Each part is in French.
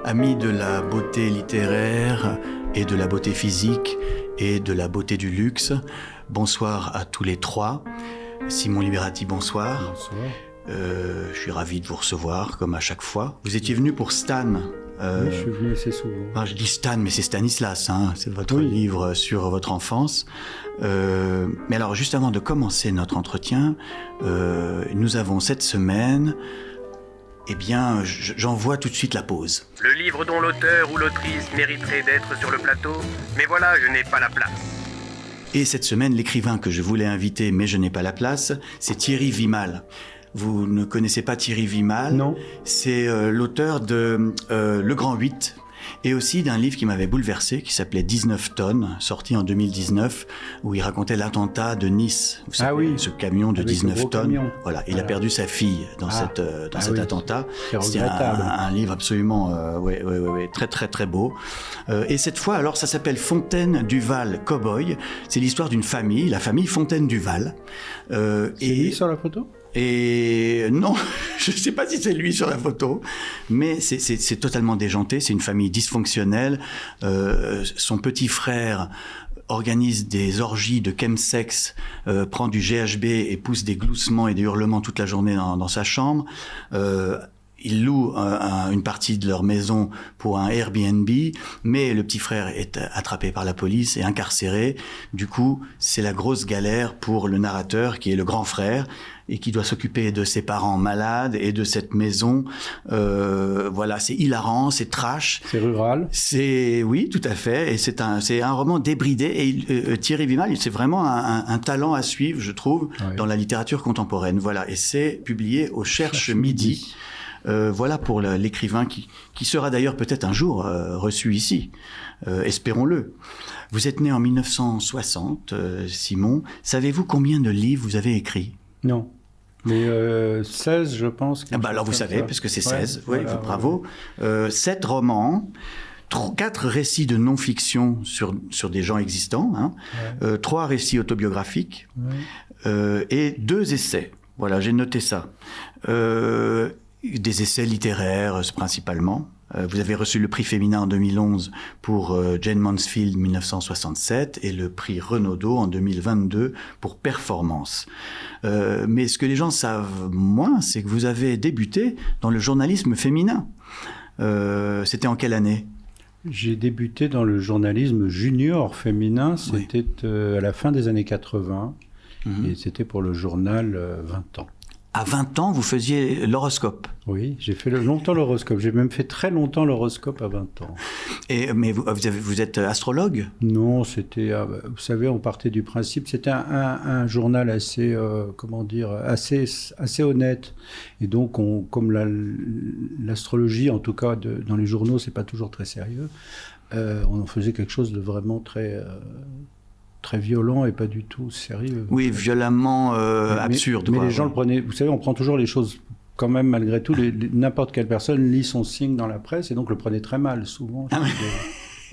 Amis de la beauté littéraire et de la beauté physique et de la beauté du luxe, bonsoir à tous les trois. Simon Liberati, bonsoir. Bonsoir. Je suis ravi de vous recevoir, comme à chaque fois. Vous étiez venu pour Stan. Oui, je suis venu assez souvent. Enfin, je dis Stan, mais c'est Stanislas, hein, c'est votre livre sur votre enfance. Mais alors, juste avant de commencer notre entretien, nous avons cette semaine... Eh bien, j'envoie tout de suite la pause. Le livre dont l'auteur ou l'autrice mériterait d'être sur le plateau, mais voilà, je n'ai pas la place. Et cette semaine, l'écrivain que je voulais inviter, mais je n'ai pas la place, c'est Thierry Vimal. Vous ne connaissez pas Thierry Vimal? Non. C'est l'auteur de Le Grand 8, et aussi d'un livre qui m'avait bouleversé, qui s'appelait 19 tonnes, sorti en 2019, où il racontait l'attentat de Nice. Vous savez, ce camion de 19 tonnes. Camion. Voilà, il a perdu sa fille dans cet attentat. C'est un livre absolument très très très beau. Et cette fois, alors, ça s'appelle Fontaine Duval Cowboy. C'est l'histoire d'une famille, la famille Fontaine Duval. C'est lui sur la photo? Et non, je ne sais pas si c'est lui sur la photo, mais c'est totalement déjanté. C'est une famille dysfonctionnelle. Son petit frère organise des orgies de chemsex, prend du GHB et pousse des gloussements et des hurlements toute la journée dans sa chambre. Ils louent une partie de leur maison pour un Airbnb, mais le petit frère est attrapé par la police et incarcéré. Du coup, c'est la grosse galère pour le narrateur, qui est le grand frère, et qui doit s'occuper de ses parents malades et de cette maison. Voilà, c'est hilarant, c'est trash. C'est rural. Oui, tout à fait. Et c'est un roman débridé. Et Thierry Vimal, c'est vraiment un talent à suivre, je trouve, dans la littérature contemporaine. Voilà, et c'est publié au Cherche Midi. Voilà pour l'écrivain qui sera d'ailleurs peut-être un jour reçu ici. Espérons-le. Vous êtes né en 1960, Simon. Savez-vous combien de livres vous avez écrits? Non. Mais 16, je pense. Alors vous savez, parce que c'est 16. Ouais, voilà, bravo. 7 romans. 4 récits de non-fiction sur des gens existants. Hein. 3 récits autobiographiques. Et 2 essais. Voilà, j'ai noté ça. Des essais littéraires principalement. Vous avez reçu le prix féminin en 2011 pour Jane Mansfield 1967 et le prix Renaudot en 2022 pour Performance. Mais ce que les gens savent moins, c'est que vous avez débuté dans le journalisme féminin. C'était en quelle année? J'ai débuté dans le journalisme junior féminin, c'était à la fin des années 80, et c'était pour le journal 20 ans. À 20 ans, vous faisiez l'horoscope? Oui, j'ai fait longtemps l'horoscope. J'ai même fait très longtemps l'horoscope à 20 ans. Mais vous êtes astrologue? Non, c'était... vous savez, on partait du principe... C'était un journal assez, assez honnête. Et donc, comme l'astrologie, en tout cas, dans les journaux, c'est pas toujours très sérieux, on en faisait quelque chose de vraiment très violent et pas du tout sérieux. Oui, violemment absurde. Mais les gens le prenaient... Vous savez, on prend toujours les choses quand même, malgré tout. N'importe quelle personne lit son signe dans la presse et donc le prenait très mal, souvent.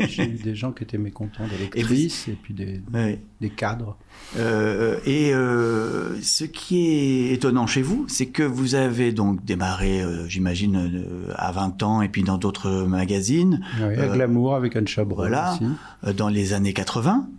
J'ai eu des gens qui étaient mécontents des lectrices et puis des cadres. Ce qui est étonnant chez vous, c'est que vous avez donc démarré, j'imagine, à 20 ans et puis dans d'autres magazines. Oui, à Glamour avec Anne Chabrol aussi. Dans les années 80.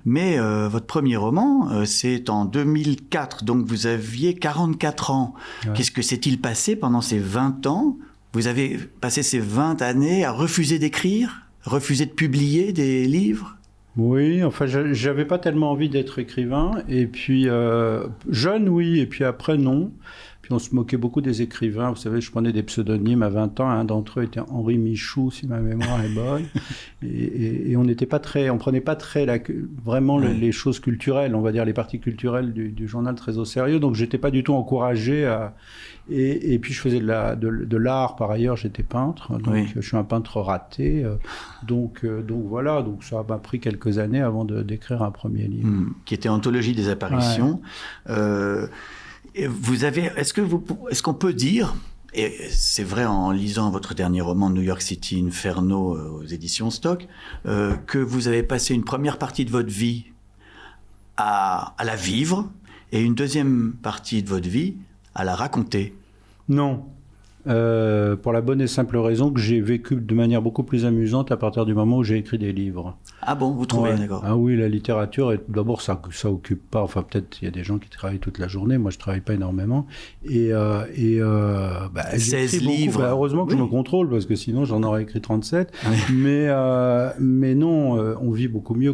Mais votre premier roman, c'est en 2004, donc vous aviez 44 ans. Qu'est-ce que s'est-il passé pendant ces 20 ans? Vous avez passé ces 20 années à refuser d'écrire? Refuser de publier des livres? Oui, enfin, j'avais pas tellement envie d'être écrivain. Et puis, jeune, oui, et puis après, non. Puis on se moquait beaucoup des écrivains. Vous savez, je prenais des pseudonymes à 20 ans. Un d'entre eux était Henri Michou, si ma mémoire est bonne. Et on prenait pas très vraiment les choses culturelles, on va dire les parties culturelles du journal très au sérieux. Donc, j'étais pas du tout encouragé à... Et puis je faisais de l'art par ailleurs, j'étais peintre, donc je suis un peintre raté, donc voilà, donc ça m'a pris quelques années avant d'écrire un premier livre. Qui était Anthologie des apparitions. Est-ce qu'on peut dire, et c'est vrai en lisant votre dernier roman New York City Inferno aux éditions Stock, que vous avez passé une première partie de votre vie à la vivre et une deuxième partie de votre vie à la raconter? Non. pour la bonne et simple raison que j'ai vécu de manière beaucoup plus amusante à partir du moment où j'ai écrit des livres. Ah bon, vous trouvez, d'accord. Ah oui, la littérature, d'abord, ça occupe pas, enfin peut-être il y a des gens qui travaillent toute la journée, moi je travaille pas énormément, et 16 livres. Heureusement que je me contrôle, parce que sinon j'en aurais écrit 37, mais non, on vit beaucoup mieux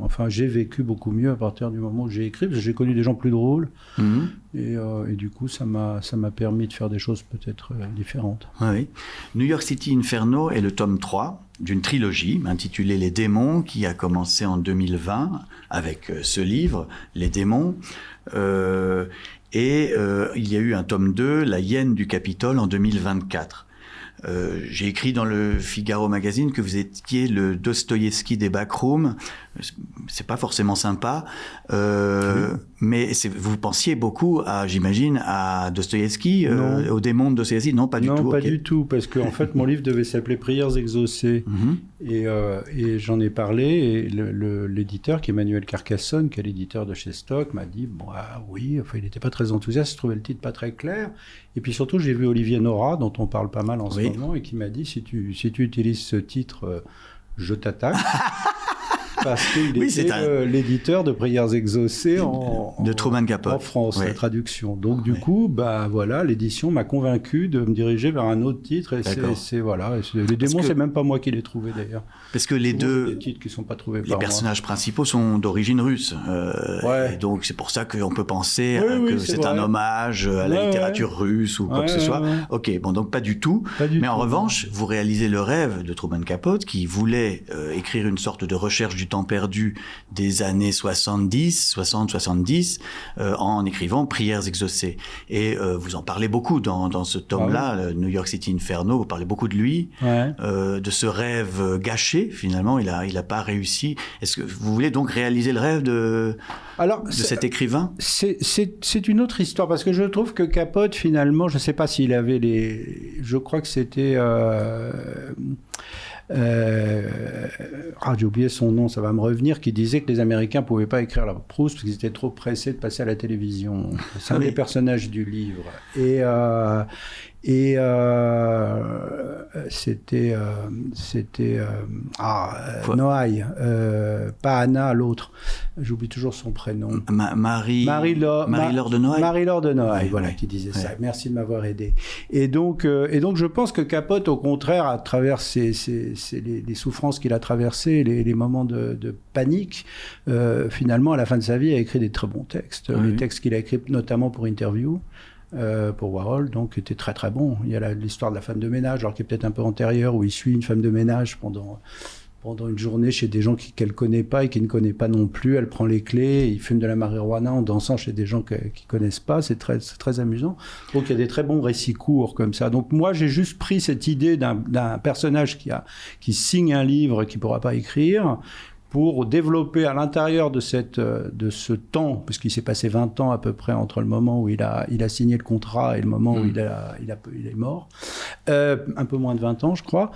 enfin j'ai vécu beaucoup mieux à partir du moment où j'ai écrit, parce que j'ai connu des gens plus drôles, et du coup ça m'a permis de faire des choses peut-être différentes. Oui. New York City Inferno est le tome 3 d'une trilogie intitulée Les Démons, qui a commencé en 2020 avec ce livre, Les Démons. Il y a eu un tome 2, La Hyène du Capitole, en 2024. J'ai écrit dans le Figaro Magazine que vous étiez le Dostoïevski des backrooms. C'est pas forcément sympa, mais vous pensiez beaucoup j'imagine, à Dostoïevski, au démon de Dostoïevski. Non, pas du tout. Non, pas du tout, parce qu'en fait, mon livre devait s'appeler Prières exaucées. Et j'en ai parlé, et l'éditeur, qui est Emmanuel Carcassonne, qui est l'éditeur de chez Stock, m'a dit, oui, enfin, il n'était pas très enthousiaste, il trouvait le titre pas très clair. Et puis surtout, j'ai vu Olivier Nora, dont on parle pas mal en ce moment, et qui m'a dit, si tu utilises ce titre, je t'attaque. Parce qu'il était l'éditeur de Prières exaucées de Truman Capote en France, la traduction. Donc du coup, l'édition m'a convaincu de me diriger vers un autre titre. Et les démons, c'est même pas moi qui les trouvais d'ailleurs. Parce que les deux titres qui sont pas trouvés les personnages principaux sont d'origine russe. Et donc c'est pour ça qu'on peut penser que c'est un hommage à la littérature russe ou quoi que ce soit. Ok, bon, donc pas du tout. Mais en revanche, vous réalisez le rêve de Truman Capote, qui voulait écrire une sorte de recherche du temps perdu des années 60-70 en écrivant Prières exaucées. Et vous en parlez beaucoup dans ce tome-là, New York City Inferno. Vous parlez beaucoup de lui, de ce rêve gâché. Finalement, il a pas réussi. Est-ce que vous voulez donc réaliser le rêve de cet écrivain? C'est une autre histoire, parce que je trouve que Capote, finalement, je ne sais pas s'il avait je crois que c'était... j'ai oublié son nom, ça va me revenir, qui disait que les Américains ne pouvaient pas écrire leur Proust parce qu'ils étaient trop pressés de passer à la télévision. C'est un des personnages du livre. C'était Noailles, pas Anna, l'autre. J'oublie toujours son prénom. Marie-Laure de Noailles. Marie-Laure de Noailles, qui disait ça. Merci de m'avoir aidé. Et donc je pense que Capote, au contraire, à travers les souffrances qu'il a traversées, les moments de panique, finalement, à la fin de sa vie, a écrit des très bons textes. Les textes qu'il a écrits, notamment pour Interview, pour Warhol, donc était très très bon. Il y a l'histoire de la femme de ménage, alors qui est peut-être un peu antérieure, où il suit une femme de ménage pendant une journée chez des gens qu'elle connaît pas et qui ne connaît pas non plus. Elle prend les clés, il fume de la marijuana en dansant chez des gens qui connaissent pas. C'est très amusant. Donc il y a des très bons récits courts comme ça. Donc moi j'ai juste pris cette idée d'un personnage qui signe un livre qu'il pourra pas écrire, pour développer à l'intérieur de ce temps, parce qu'il s'est passé 20 ans à peu près entre le moment où il a signé le contrat et le moment où il est mort, un peu moins de 20 ans je crois,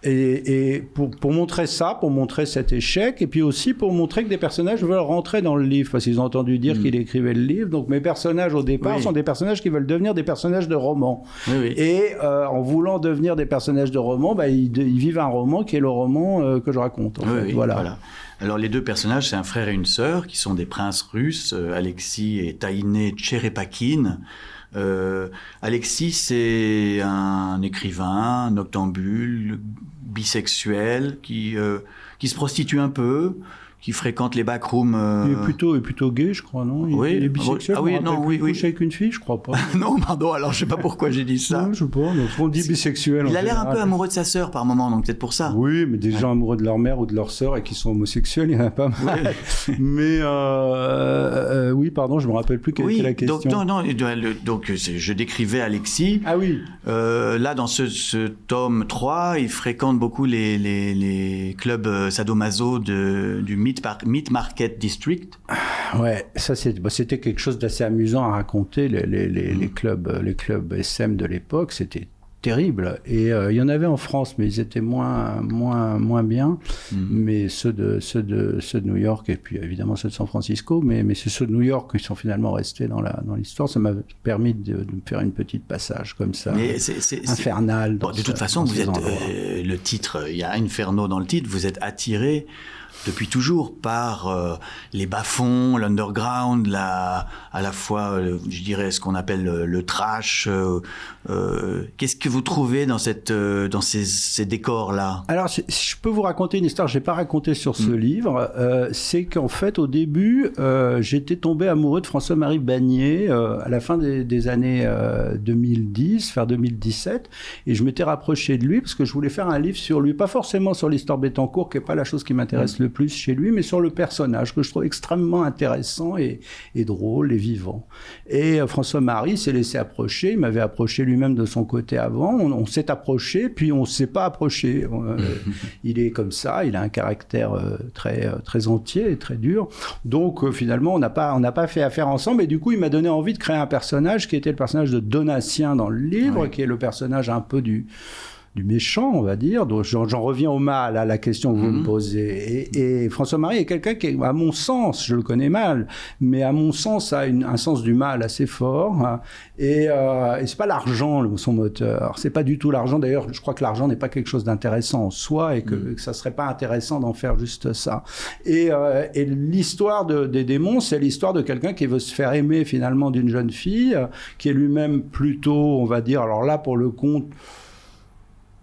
et pour montrer ça, pour montrer cet échec, et puis aussi pour montrer que des personnages veulent rentrer dans le livre, parce qu'ils ont entendu dire qu'il écrivait le livre. Donc mes personnages au départ sont des personnages qui veulent devenir des personnages de roman. Et en voulant devenir des personnages de roman, ils vivent un roman qui est le roman que je raconte. En fait. Voilà. Alors les deux personnages, c'est un frère et une sœur qui sont des princes russes, Alexis et Taïné Tcherepakin. Alexis, c'est un écrivain, un octambule, bisexuel, qui se prostitue un peu, qui fréquente les backrooms. Il est plutôt gay, je crois, non? Il est bisexuel. Il couche avec une fille, je crois pas. Non, pardon, alors je sais pas pourquoi j'ai dit ça. Non, je sais pas, donc on dit bisexuel. Il a l'air un peu amoureux de sa sœur par moment, donc peut-être pour ça. Oui, mais des gens amoureux de leur mère ou de leur sœur et qui sont homosexuels, il y en a pas mal. Mais oui, pardon, je me rappelle plus quelle était la question. Donc je décrivais Alexis. Ah oui. Là, dans ce tome 3, il fréquente beaucoup les clubs sadomaso du Meat Market District. Ouais, ça c'était quelque chose d'assez amusant à raconter. Les clubs SM de l'époque, c'était terribles. Et il y en avait en France, mais ils étaient moins bien. Mais ceux de New York, et puis évidemment ceux de San Francisco, mais c'est ceux de New York qui sont finalement restés dans l'histoire. Ça m'a permis de me faire une petite passage comme ça, infernal. Bon, de toute façon, vous êtes le titre, il y a Inferno dans le titre, vous êtes attiré depuis toujours par les bas-fonds, l'underground, à la fois, je dirais, ce qu'on appelle le trash. Qu'est-ce que vous trouvez dans ces décors-là? Alors, si je peux vous raconter une histoire que je n'ai pas racontée sur ce livre, c'est qu'en fait, au début, j'étais tombé amoureux de François-Marie Bagné à la fin des années 2010, vers 2017, et je m'étais rapproché de lui parce que je voulais faire un livre sur lui, pas forcément sur l'histoire Bettencourt, qui n'est pas la chose qui m'intéresse le plus chez lui, mais sur le personnage que je trouve extrêmement intéressant et drôle et vivant. Et François-Marie s'est laissé approcher, il m'avait approché lui-même de son côté avant, on s'est approché, puis on ne s'est pas approché. Il est comme ça, il a un caractère très entier et très dur. Donc finalement, on n'a pas fait affaire ensemble, et du coup, il m'a donné envie de créer un personnage qui était le personnage de Donatien dans le livre, qui est le personnage un peu du méchant, on va dire. Donc, j'en reviens au mal, à la question que vous me posez. Et François-Marie est quelqu'un qui, à mon sens, je le connais mal, mais à mon sens, a un sens du mal assez fort. Et c'est pas l'argent, son moteur. C'est pas du tout l'argent. D'ailleurs, je crois que l'argent n'est pas quelque chose d'intéressant en soi et que ça serait pas intéressant d'en faire juste ça. Et l'histoire des démons, c'est l'histoire de quelqu'un qui veut se faire aimer finalement d'une jeune fille, qui est lui-même plutôt, on va dire, alors là, pour le compte,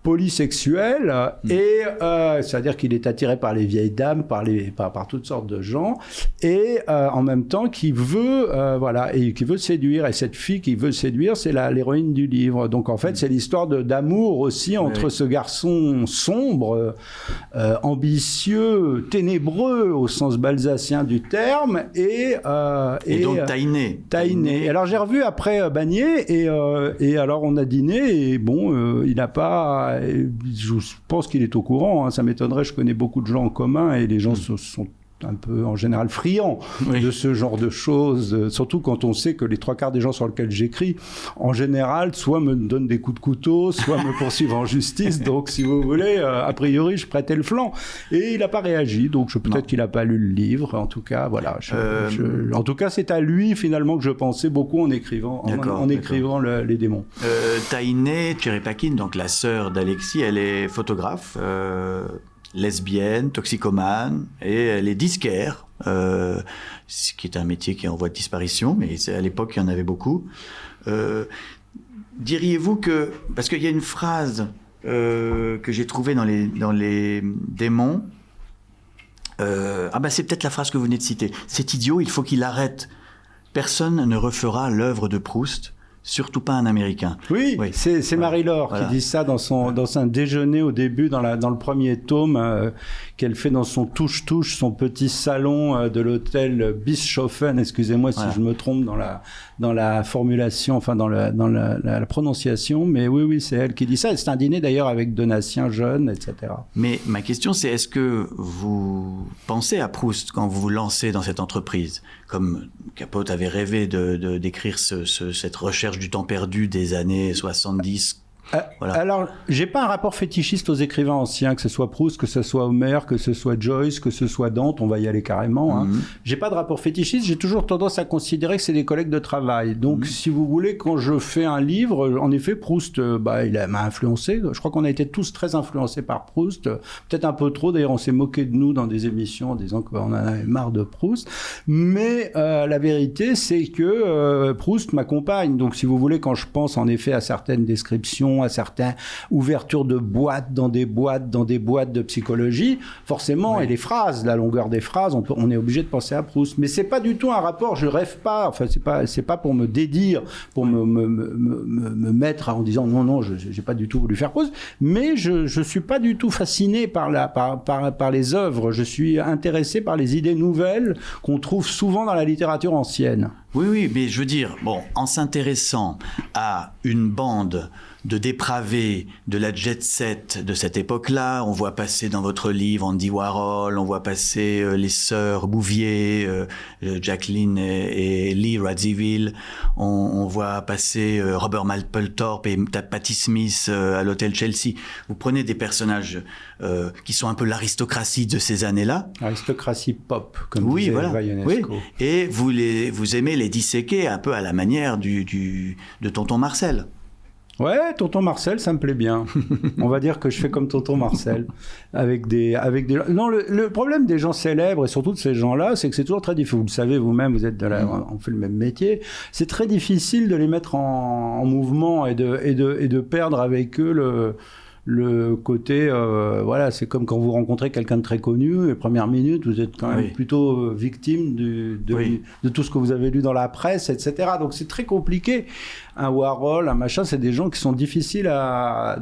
polysexuel, et c'est-à-dire qu'il est attiré par les vieilles dames, par toutes sortes de gens, et en même temps qui veut et qui veut séduire, et cette fille qui veut séduire, c'est l'héroïne du livre. Donc en fait, c'est l'histoire d'amour aussi entre ce garçon sombre, ambitieux, ténébreux au sens balsacien du terme, et donc Tainé. Alors j'ai revu après Bagné, et alors on a dîné, et bon, il n'a pas... Je pense qu'il est au courant, ça m'étonnerait, je connais beaucoup de gens en commun, et les gens sont un peu en général friands de ce genre de choses, surtout quand on sait que les 3/4 des gens sur lesquels j'écris, en général, soit me donnent des coups de couteau, soit me poursuivent en justice. Donc, si vous voulez, a priori, je prêtais le flanc. Et il n'a pas réagi, donc peut-être qu'il n'a pas lu le livre. En tout cas, voilà. En tout cas, c'est à lui, finalement, que je pensais beaucoup en écrivant, écrivant les démons. Tainé Tcherepakine, donc la sœur d'Alexis, elle est photographe, lesbienne, toxicomane, et elle est disquaire, ce qui est un métier qui est en voie de disparition, mais à l'époque, il y en avait beaucoup. Diriez-vous que... Parce qu'il y a une phrase que j'ai trouvée dans les démons. C'est peut-être la phrase que vous venez de citer. « C'est idiot, il faut qu'il arrête. Personne ne refera l'œuvre de Proust. » Surtout pas un Américain. Oui. C'est Marie-Laure qui dit ça dans un déjeuner au début, dans le premier tome, qu'elle fait dans son touche-touche, son petit salon de l'hôtel Bischoffer, excusez-moi si je me trompe dans la formulation, enfin dans la prononciation, mais oui, c'est elle qui dit ça. C'est un dîner d'ailleurs avec Donatien jeune, etc. Mais ma question, c'est est-ce que vous pensez à Proust quand vous vous lancez dans cette entreprise? Comme Capote avait rêvé d'écrire cette recherche du temps perdu des années 70. Voilà. Alors, j'ai pas un rapport fétichiste aux écrivains anciens, que ce soit Proust, que ce soit Homère, que ce soit Joyce, que ce soit Dante, on va y aller carrément. J'ai pas de rapport fétichiste, j'ai toujours tendance à considérer que c'est des collègues de travail. Donc, si vous voulez, quand je fais un livre, en effet, Proust, m'a influencé. Je crois qu'on a été tous très influencés par Proust, peut-être un peu trop. D'ailleurs, on s'est moqué de nous dans des émissions en disant qu'on en avait marre de Proust. Mais la vérité, c'est que Proust m'accompagne. Donc, si vous voulez, quand je pense en effet à certaines descriptions, à certaines ouvertures de boîtes dans des boîtes de psychologie, forcément, et les phrases, la longueur des phrases, on est obligé de penser à Proust. Mais c'est pas du tout un rapport, je rêve pas, enfin c'est pas pour me dédire, pour me mettre en disant non, j'ai pas du tout voulu faire Proust, mais je suis pas du tout fasciné par les œuvres, je suis intéressé par les idées nouvelles qu'on trouve souvent dans la littérature ancienne. Oui, mais je veux dire, en s'intéressant à une bande de dépravés de la jet set de cette époque-là. On voit passer dans votre livre Andy Warhol, on voit passer les sœurs Bouvier, Jacqueline et Lee Radziwill, on voit passer Robert Mapplethorpe et Patti Smith à l'hôtel Chelsea. Vous prenez des personnages qui sont un peu l'aristocratie de ces années-là. Aristocratie pop, comme disait Ionesco. Oui. Et vous aimez les disséquer un peu à la manière de Tonton Marcel. Ouais, Tonton Marcel, ça me plaît bien. On va dire que je fais comme Tonton Marcel. Avec des... Non, le problème des gens célèbres, et surtout de ces gens-là, c'est que c'est toujours très difficile. Vous le savez vous-même, vous êtes on fait le même métier. C'est très difficile de les mettre en mouvement et de perdre avec eux le côté, voilà, c'est comme quand vous rencontrez quelqu'un de très connu, les premières minutes, vous êtes quand même plutôt victime de tout ce que vous avez lu dans la presse, etc. Donc c'est très compliqué. Un Warhol, un machin, c'est des gens qui sont difficiles à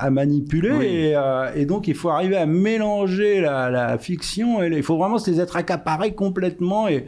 manipuler, et donc il faut arriver à mélanger la fiction, et il faut vraiment se les être accaparés complètement, et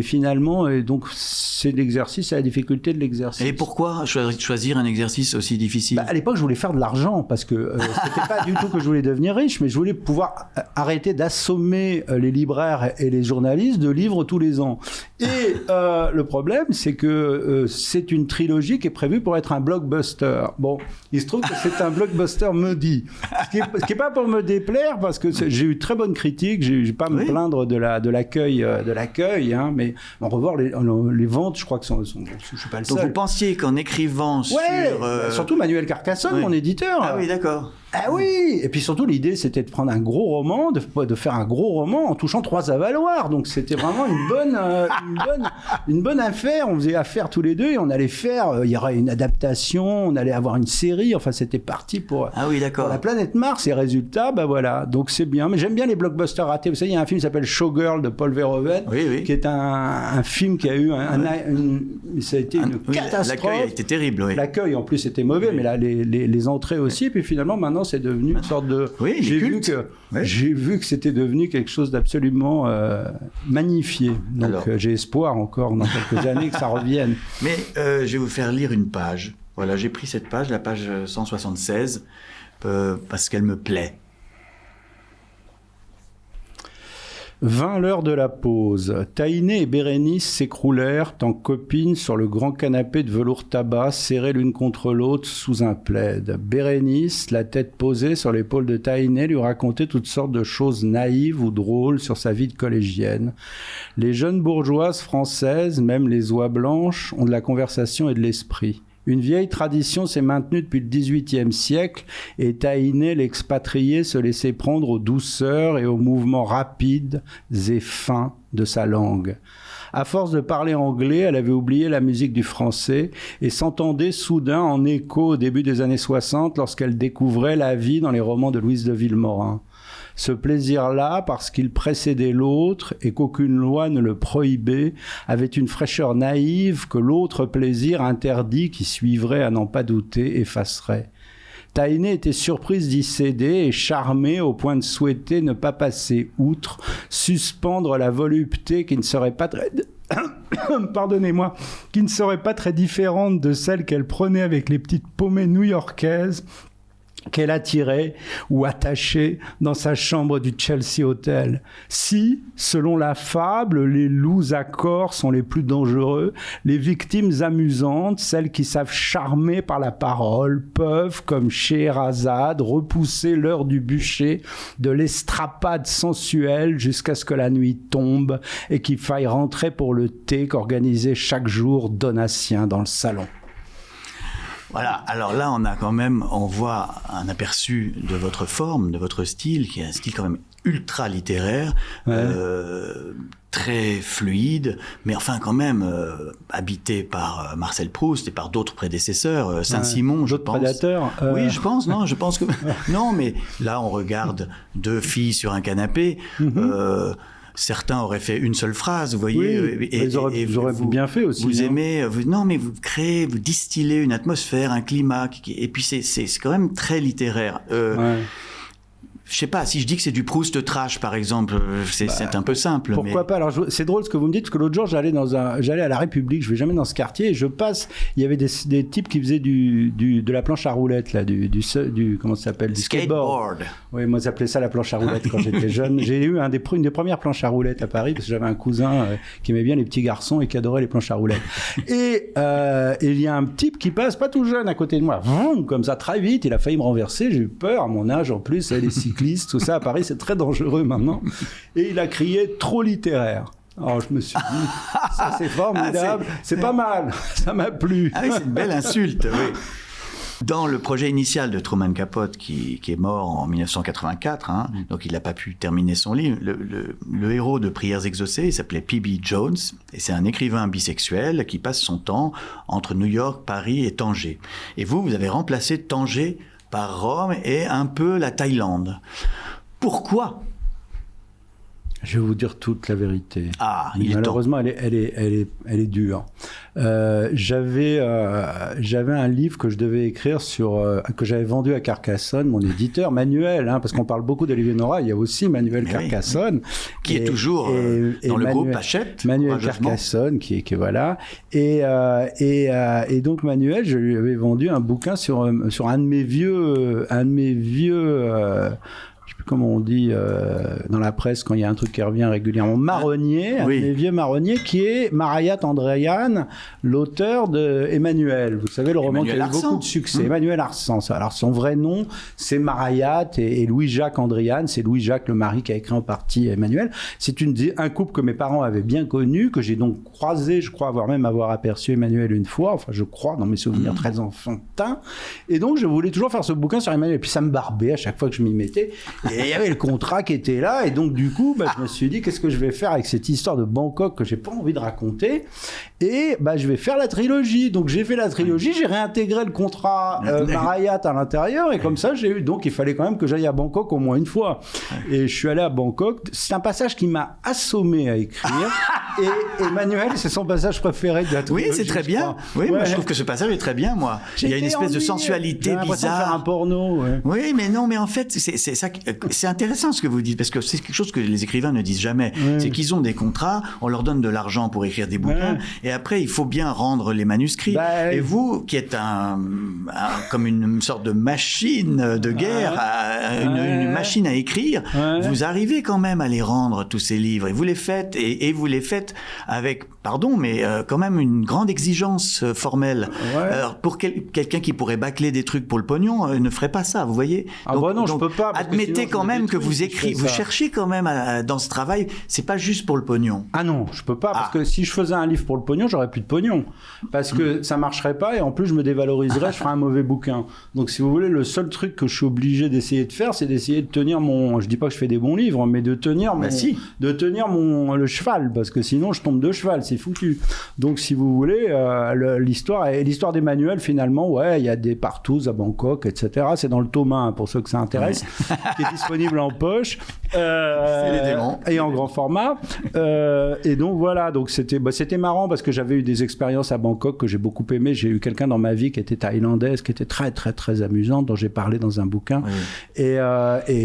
finalement, et donc c'est l'exercice, c'est la difficulté de l'exercice. Et pourquoi choisir un exercice aussi difficile? À l'époque, je voulais faire de l'argent, parce que c'était pas du tout que je voulais devenir riche, mais je voulais pouvoir arrêter d'assommer les libraires et les journalistes de livres tous les ans. Et le problème, c'est que c'est une trilogie qui est prévue pour être un blockbuster. Bon, il se trouve que c'est un blockbuster maudit. Ce qui est pas pour me déplaire, parce que j'ai eu très bonne critique, j'ai pas à me plaindre de l'accueil, hein, mais on va voir les ventes, je crois que je suis pas le seul. Donc vous pensiez qu'en écrivant sur... surtout Manuel Carcassonne, mon éditeur. Ah oui, d'accord. Ah oui. Et puis surtout, l'idée, c'était de prendre un gros roman, de faire un gros roman en touchant 3 avaloirs. Donc c'était vraiment une bonne affaire. On faisait affaire tous les deux, et on allait faire, il y aurait une adaptation, on allait avoir une série. Enfin, c'était parti pour la planète Mars. Et résultat, bah voilà. Donc c'est bien. Mais j'aime bien les blockbusters ratés. Vous savez, il y a un film qui s'appelle Showgirl de Paul Verhoeven, qui est un film qui a eu ça a été une catastrophe. L'accueil a été terrible. Oui. L'accueil en plus était mauvais, mais là les entrées aussi. Et puis finalement, maintenant, c'est devenu une sorte de... J'ai vu que c'était devenu quelque chose d'absolument magnifié. Donc j'ai espoir encore dans quelques années que ça revienne. Mais je vais vous faire lire une page. Voilà, j'ai pris cette page, la page 176, parce qu'elle me plaît. Vint l'heure de la pause. Taïné et Bérénice s'écroulèrent en copines sur le grand canapé de velours tabac, serrés l'une contre l'autre sous un plaid. Bérénice, la tête posée sur l'épaule de Taïné, lui racontait toutes sortes de choses naïves ou drôles sur sa vie de collégienne. Les jeunes bourgeoises françaises, même les oies blanches, ont de la conversation et de l'esprit. Une vieille tradition s'est maintenue depuis le XVIIIe siècle, et Taïné, l'expatrié, se laissait prendre aux douceurs et aux mouvements rapides et fins de sa langue. À force de parler anglais, elle avait oublié la musique du français et s'entendait soudain en écho au début des années 60 lorsqu'elle découvrait la vie dans les romans de Louise de Villemorin. Ce plaisir-là, parce qu'il précédait l'autre et qu'aucune loi ne le prohibait, avait une fraîcheur naïve que l'autre plaisir interdit qui suivrait à n'en pas douter effacerait. Taïné était surprise d'y céder et charmée au point de souhaiter ne pas passer outre, suspendre la volupté qui ne serait pas très... Pardonnez-moi, qui ne serait pas très différente de celle qu'elle prenait avec les petites paumées new-yorkaises qu'elle attirait ou attachait dans sa chambre du Chelsea Hotel. Si, selon la fable, les loups à corps sont les plus dangereux, les victimes amusantes, celles qui savent charmer par la parole, peuvent, comme Scheherazade, repousser l'heure du bûcher de l'estrapade sensuelle jusqu'à ce que la nuit tombe et qu'il faille rentrer pour le thé qu'organisait chaque jour Donatien dans le salon. Voilà, alors là on voit un aperçu de votre forme, de votre style, qui est un style quand même ultra littéraire, très fluide, mais enfin quand même habité par Marcel Proust et par d'autres prédécesseurs, Saint-Simon, je pense. D'autres prédateurs Oui, je pense que... Non, mais là on regarde 2 filles sur un canapé, certains auraient fait une seule phrase, vous voyez. Oui, ils auraient bien fait aussi. Vous aimez, non, mais vous créez, vous distillez une atmosphère, un climat, et puis c'est quand même très littéraire. je sais pas, si je dis que c'est du Proust trash, par exemple, c'est un peu simple. Pourquoi pas? Alors, c'est drôle ce que vous me dites, parce que l'autre jour, j'allais à la République, je vais jamais dans ce quartier, et je passe, il y avait des types qui faisaient de la planche à roulettes, là, du comment ça s'appelle? Du skateboard. Oui, moi, j'appelais ça la planche à roulettes quand j'étais jeune. J'ai eu une des premières planches à roulettes à Paris, parce que j'avais un cousin qui aimait bien les petits garçons et qui adorait les planches à roulettes. Et il y a un type qui passe, pas tout jeune, à côté de moi, comme ça, très vite, il a failli me renverser, j'ai eu peur, à mon âge, en plus, les cyclistes, tout ça, à Paris, c'est très dangereux maintenant. Et il a crié « trop littéraire ». Alors je me suis dit, ça c'est formidable, c'est pas mal, ça m'a plu. Ah oui, c'est une belle insulte, oui. Dans le projet initial de Truman Capote, qui est mort en 1984, donc il n'a pas pu terminer son livre, le héros de Prières exaucées, il s'appelait P.B. Jones, et c'est un écrivain bisexuel qui passe son temps entre New York, Paris et Tanger. Et vous avez remplacé Tanger par Rome et un peu la Thaïlande. Pourquoi ? Je vais vous dire toute la vérité. Malheureusement, elle est dure. J'avais un livre que je devais écrire que j'avais vendu à Carcassonne, mon éditeur Manuel, parce qu'on parle beaucoup d'Olivier Nora, il y a aussi Manuel Carcassonne, qui est toujours dans le groupe Hachette. Manuel Carcassonne, qui voilà. Et donc Manuel, je lui avais vendu un bouquin sur un de mes vieux je sais plus comment on dit dans la presse quand il y a un truc qui revient régulièrement, marronnier, un de mes vieux marronniers, qui est Marayat Andréan, l'auteur de Emmanuel. Vous savez, le roman qui a eu beaucoup de succès. Emmanuel Arsan. Alors son vrai nom, c'est Marayat et Louis-Jacques Andréan. C'est Louis-Jacques, le mari, qui a écrit en partie Emmanuel. C'est un couple que mes parents avaient bien connu, que j'ai donc croisé, je crois avoir aperçu Emmanuel une fois, enfin je crois, dans mes souvenirs très enfantins. Et donc je voulais toujours faire ce bouquin sur Emmanuel. Et puis ça me barbait à chaque fois que je m'y mettais. Et il y avait le contrat qui était là, et donc du coup, je me suis dit, qu'est-ce que je vais faire avec cette histoire de Bangkok que j'ai pas envie de raconter? Et je vais faire la trilogie. Donc j'ai fait la trilogie, j'ai réintégré le contrat Marayat à l'intérieur, et comme ça, donc il fallait quand même que j'aille à Bangkok au moins une fois. Et je suis allé à Bangkok. C'est un passage qui m'a assommé à écrire. Et Emmanuel, c'est son passage préféré de la trilogie. Oui, c'est très bien. Oui, moi je trouve que ce passage est très bien, moi. Il y a une espèce de sensualité bizarre. De faire un porno. Ouais. Oui, mais non, mais en fait, c'est intéressant ce que vous dites, parce que c'est quelque chose que les écrivains ne disent jamais. C'est qu'ils ont des contrats, on leur donne de l'argent pour écrire des bouquins, et après il faut bien rendre les manuscrits. Et vous, qui êtes comme une sorte de machine de guerre, une machine à écrire, vous arrivez quand même à les rendre, tous ces livres, et vous les faites, et vous les faites avec, pardon, mais quand même une grande exigence formelle. Alors, pour quelqu'un qui pourrait bâcler des trucs pour le pognon, ne ferait pas ça, vous voyez. Non, je peux pas. Admettez quand même que vous cherchez quand même dans ce travail, c'est pas juste pour le pognon. Ah non, je peux pas, parce que si je faisais un livre pour le pognon, j'aurais plus de pognon. Parce que ça marcherait pas, et en plus je me dévaloriserais, je ferais un mauvais bouquin. Donc si vous voulez, le seul truc que je suis obligé d'essayer de faire, c'est d'essayer de tenir je dis pas que je fais des bons livres, mais de tenir le cheval, parce que sinon je tombe de cheval, c'est foutu. Donc si vous voulez, l'histoire d'Emmanuel, finalement, il y a des partous à Bangkok, etc. C'est dans le tome 1, pour ceux que ça intéresse, qui est disponible en poche et en grand format. Et donc voilà, donc c'était marrant, parce que j'avais eu des expériences à Bangkok que j'ai beaucoup aimées. J'ai eu quelqu'un dans ma vie qui était thaïlandaise, qui était très très très amusante, dont j'ai parlé dans un bouquin, et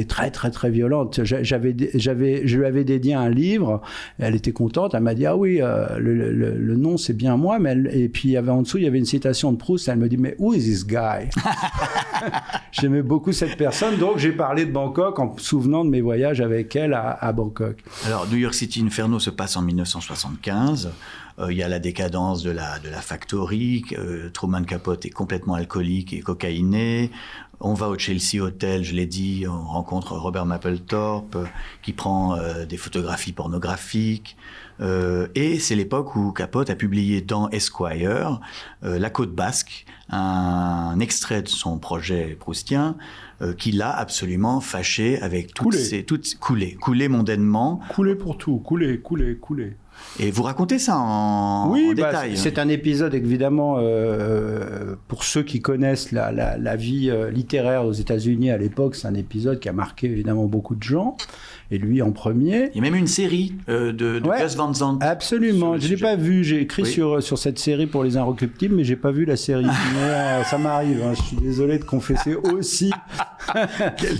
très très très violente. Je lui avais dédié un livre, elle était contente, elle m'a dit ah oui, le nom c'est bien moi, et puis en dessous il y avait une citation de Proust, elle me dit mais who is this guy? J'aimais beaucoup cette personne, donc j'ai parlé de Bangkok en me souvenant de mes voyages avec elle à Bangkok. Alors, New York City Inferno se passe en 1975. Il y a la décadence de la factory. Truman Capote est complètement alcoolique et cocaïné. On va au Chelsea Hotel, je l'ai dit, on rencontre Robert Mapplethorpe qui prend des photographies pornographiques. Et c'est l'époque où Capote a publié dans Esquire La Côte Basque, un extrait de son projet proustien qui l'a absolument fâché avec coulé mondainement. Coulé pour tout, coulé. Et vous racontez ça en détail. C'est un épisode, évidemment, pour ceux qui connaissent la vie littéraire aux États-Unis à l'époque, c'est un épisode qui a marqué évidemment beaucoup de gens, et lui en premier. Il y a même une série de Gus Van Sant. Absolument, je ne l'ai pas vue, j'ai écrit sur cette série pour Les Inrecuptibles, mais je n'ai pas vu la série. Mais, ça m'arrive, je suis désolé de confesser aussi.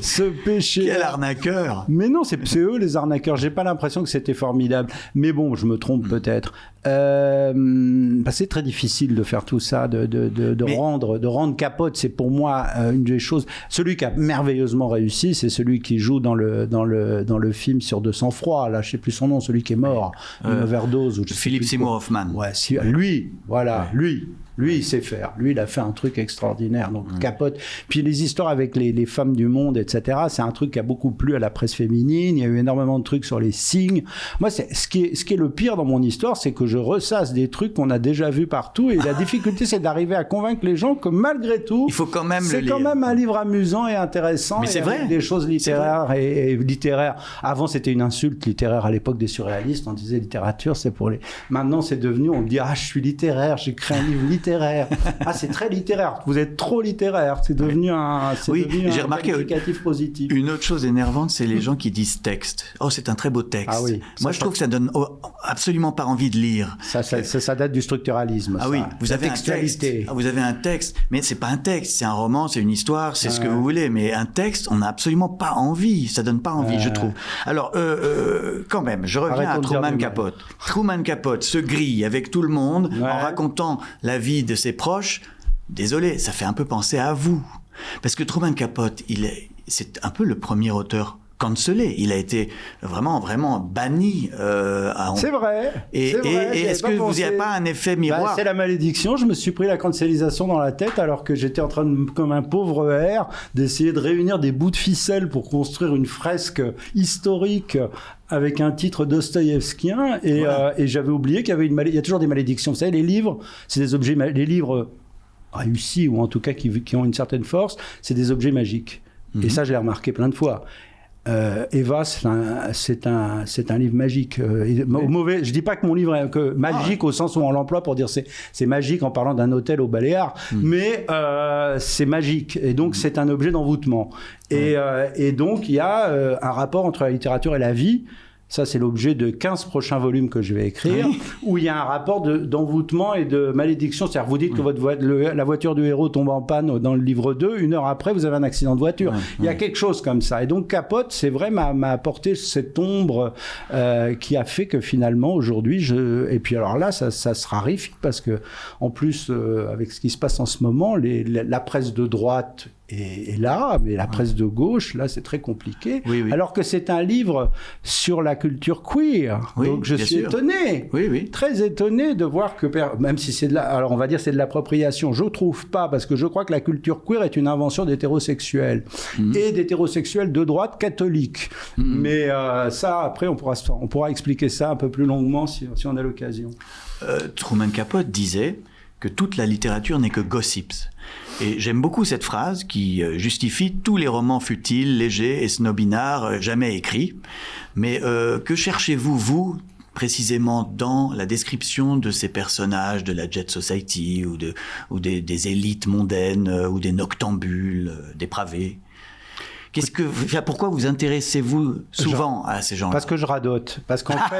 Ce péché. Quel arnaqueur. Mais non, c'est eux les arnaqueurs. J'ai pas l'impression que c'était formidable. Mais bon, je me trompe peut-être. C'est très difficile de faire tout ça, de rendre Capote. C'est pour moi une des choses. Celui qui a merveilleusement réussi, c'est celui qui joue dans le film sur De sang-froid. Là, je sais plus son nom, celui qui est mort, une overdose. Philippe Seymour Hoffman. Ouais, lui, voilà, lui. Lui, il sait faire. Lui, il a fait un truc extraordinaire. Donc, Capote. Puis les histoires avec les femmes du monde, etc., c'est un truc qui a beaucoup plu à la presse féminine. Il y a eu énormément de trucs sur les signes. Moi, ce qui est le pire dans mon histoire, c'est que je ressasse des trucs qu'on a déjà vus partout. Et la difficulté, c'est d'arriver à convaincre les gens que malgré tout, il faut quand même c'est quand même un livre amusant et intéressant. Mais c'est vrai. Des choses littéraires et littéraires. Avant, c'était une insulte littéraire à l'époque des surréalistes. On disait littérature, c'est pour les. Maintenant, c'est devenu, on dit, je suis littéraire, j'ai créé un livre littéraire. C'est très littéraire. Vous êtes trop littéraire. C'est devenu j'ai remarqué qualificatif positif. Une autre chose énervante, c'est les gens qui disent texte. Oh, c'est un très beau texte. Ah oui. Moi, je trouve que ça donne absolument pas envie de lire. Ça date du structuralisme. Ah ça. oui, vous avez un texte. Vous avez un texte, mais c'est pas un texte, c'est un roman, c'est une histoire, c'est ce que vous voulez. Mais un texte, on n'a absolument pas envie. Ça donne pas envie, je trouve. Alors, quand même, je reviens à Truman Capote. Truman Capote se grille avec tout le monde en racontant la vie de ses proches. Désolé, ça fait un peu penser à vous. Parce que Truman Capote, c'est un peu le premier auteur cancellé. Il a été vraiment banni. C'est vrai. Et est-ce que vous n'y a pas un effet miroir? C'est la malédiction. Je me suis pris la cancellisation dans la tête alors que j'étais en train, comme un pauvre R, d'essayer de réunir des bouts de ficelle pour construire une fresque historique avec un titre dostoïevskien et j'avais oublié qu'il y avait il y a toujours des malédictions. Vous savez, les livres, c'est des objets, les livres réussis ou en tout cas qui ont une certaine force, c'est des objets magiques. Et ça, je l'ai remarqué plein de fois. Eva, c'est un livre magique. Mauvais, je dis pas que mon livre est magique au sens où on l'emploie pour dire c'est magique en parlant d'un hôtel aux Baléares, mais c'est magique et donc c'est un objet d'envoûtement. Et donc il y a un rapport entre la littérature et la vie. Ça, c'est l'objet de 15 prochains volumes que je vais écrire, où il y a un rapport d'envoûtement et de malédiction. C'est-à-dire, vous dites que la voiture du héros tombe en panne dans le livre 2, une heure après, vous avez un accident de voiture. Il y a quelque chose comme ça. Et donc, Capote, c'est vrai, m'a apporté cette ombre qui a fait que finalement, aujourd'hui, et puis alors là, ça se raréfie, parce que, en plus, avec ce qui se passe en ce moment, la presse de droite est là, mais la presse de gauche, là, c'est très compliqué. Alors que c'est un livre sur la culture queer. Donc, je suis étonné, très étonné de voir que, même si c'est alors on va dire c'est de l'appropriation, je trouve pas, parce que je crois que la culture queer est une invention d'hétérosexuels et d'hétérosexuels de droite catholique. Mais ça, après, on pourra expliquer ça un peu plus longuement si on a l'occasion. Truman Capote disait que toute la littérature n'est que gossips. Et j'aime beaucoup cette phrase qui justifie tous les romans futiles, légers et snobinards jamais écrits. Mais que cherchez-vous, vous, précisément dans la description de ces personnages de la Jet Society ou des élites mondaines ou des noctambules dépravés? Pourquoi vous intéressez-vous souvent à ces gens-là? Parce que je radote. Parce qu'en fait,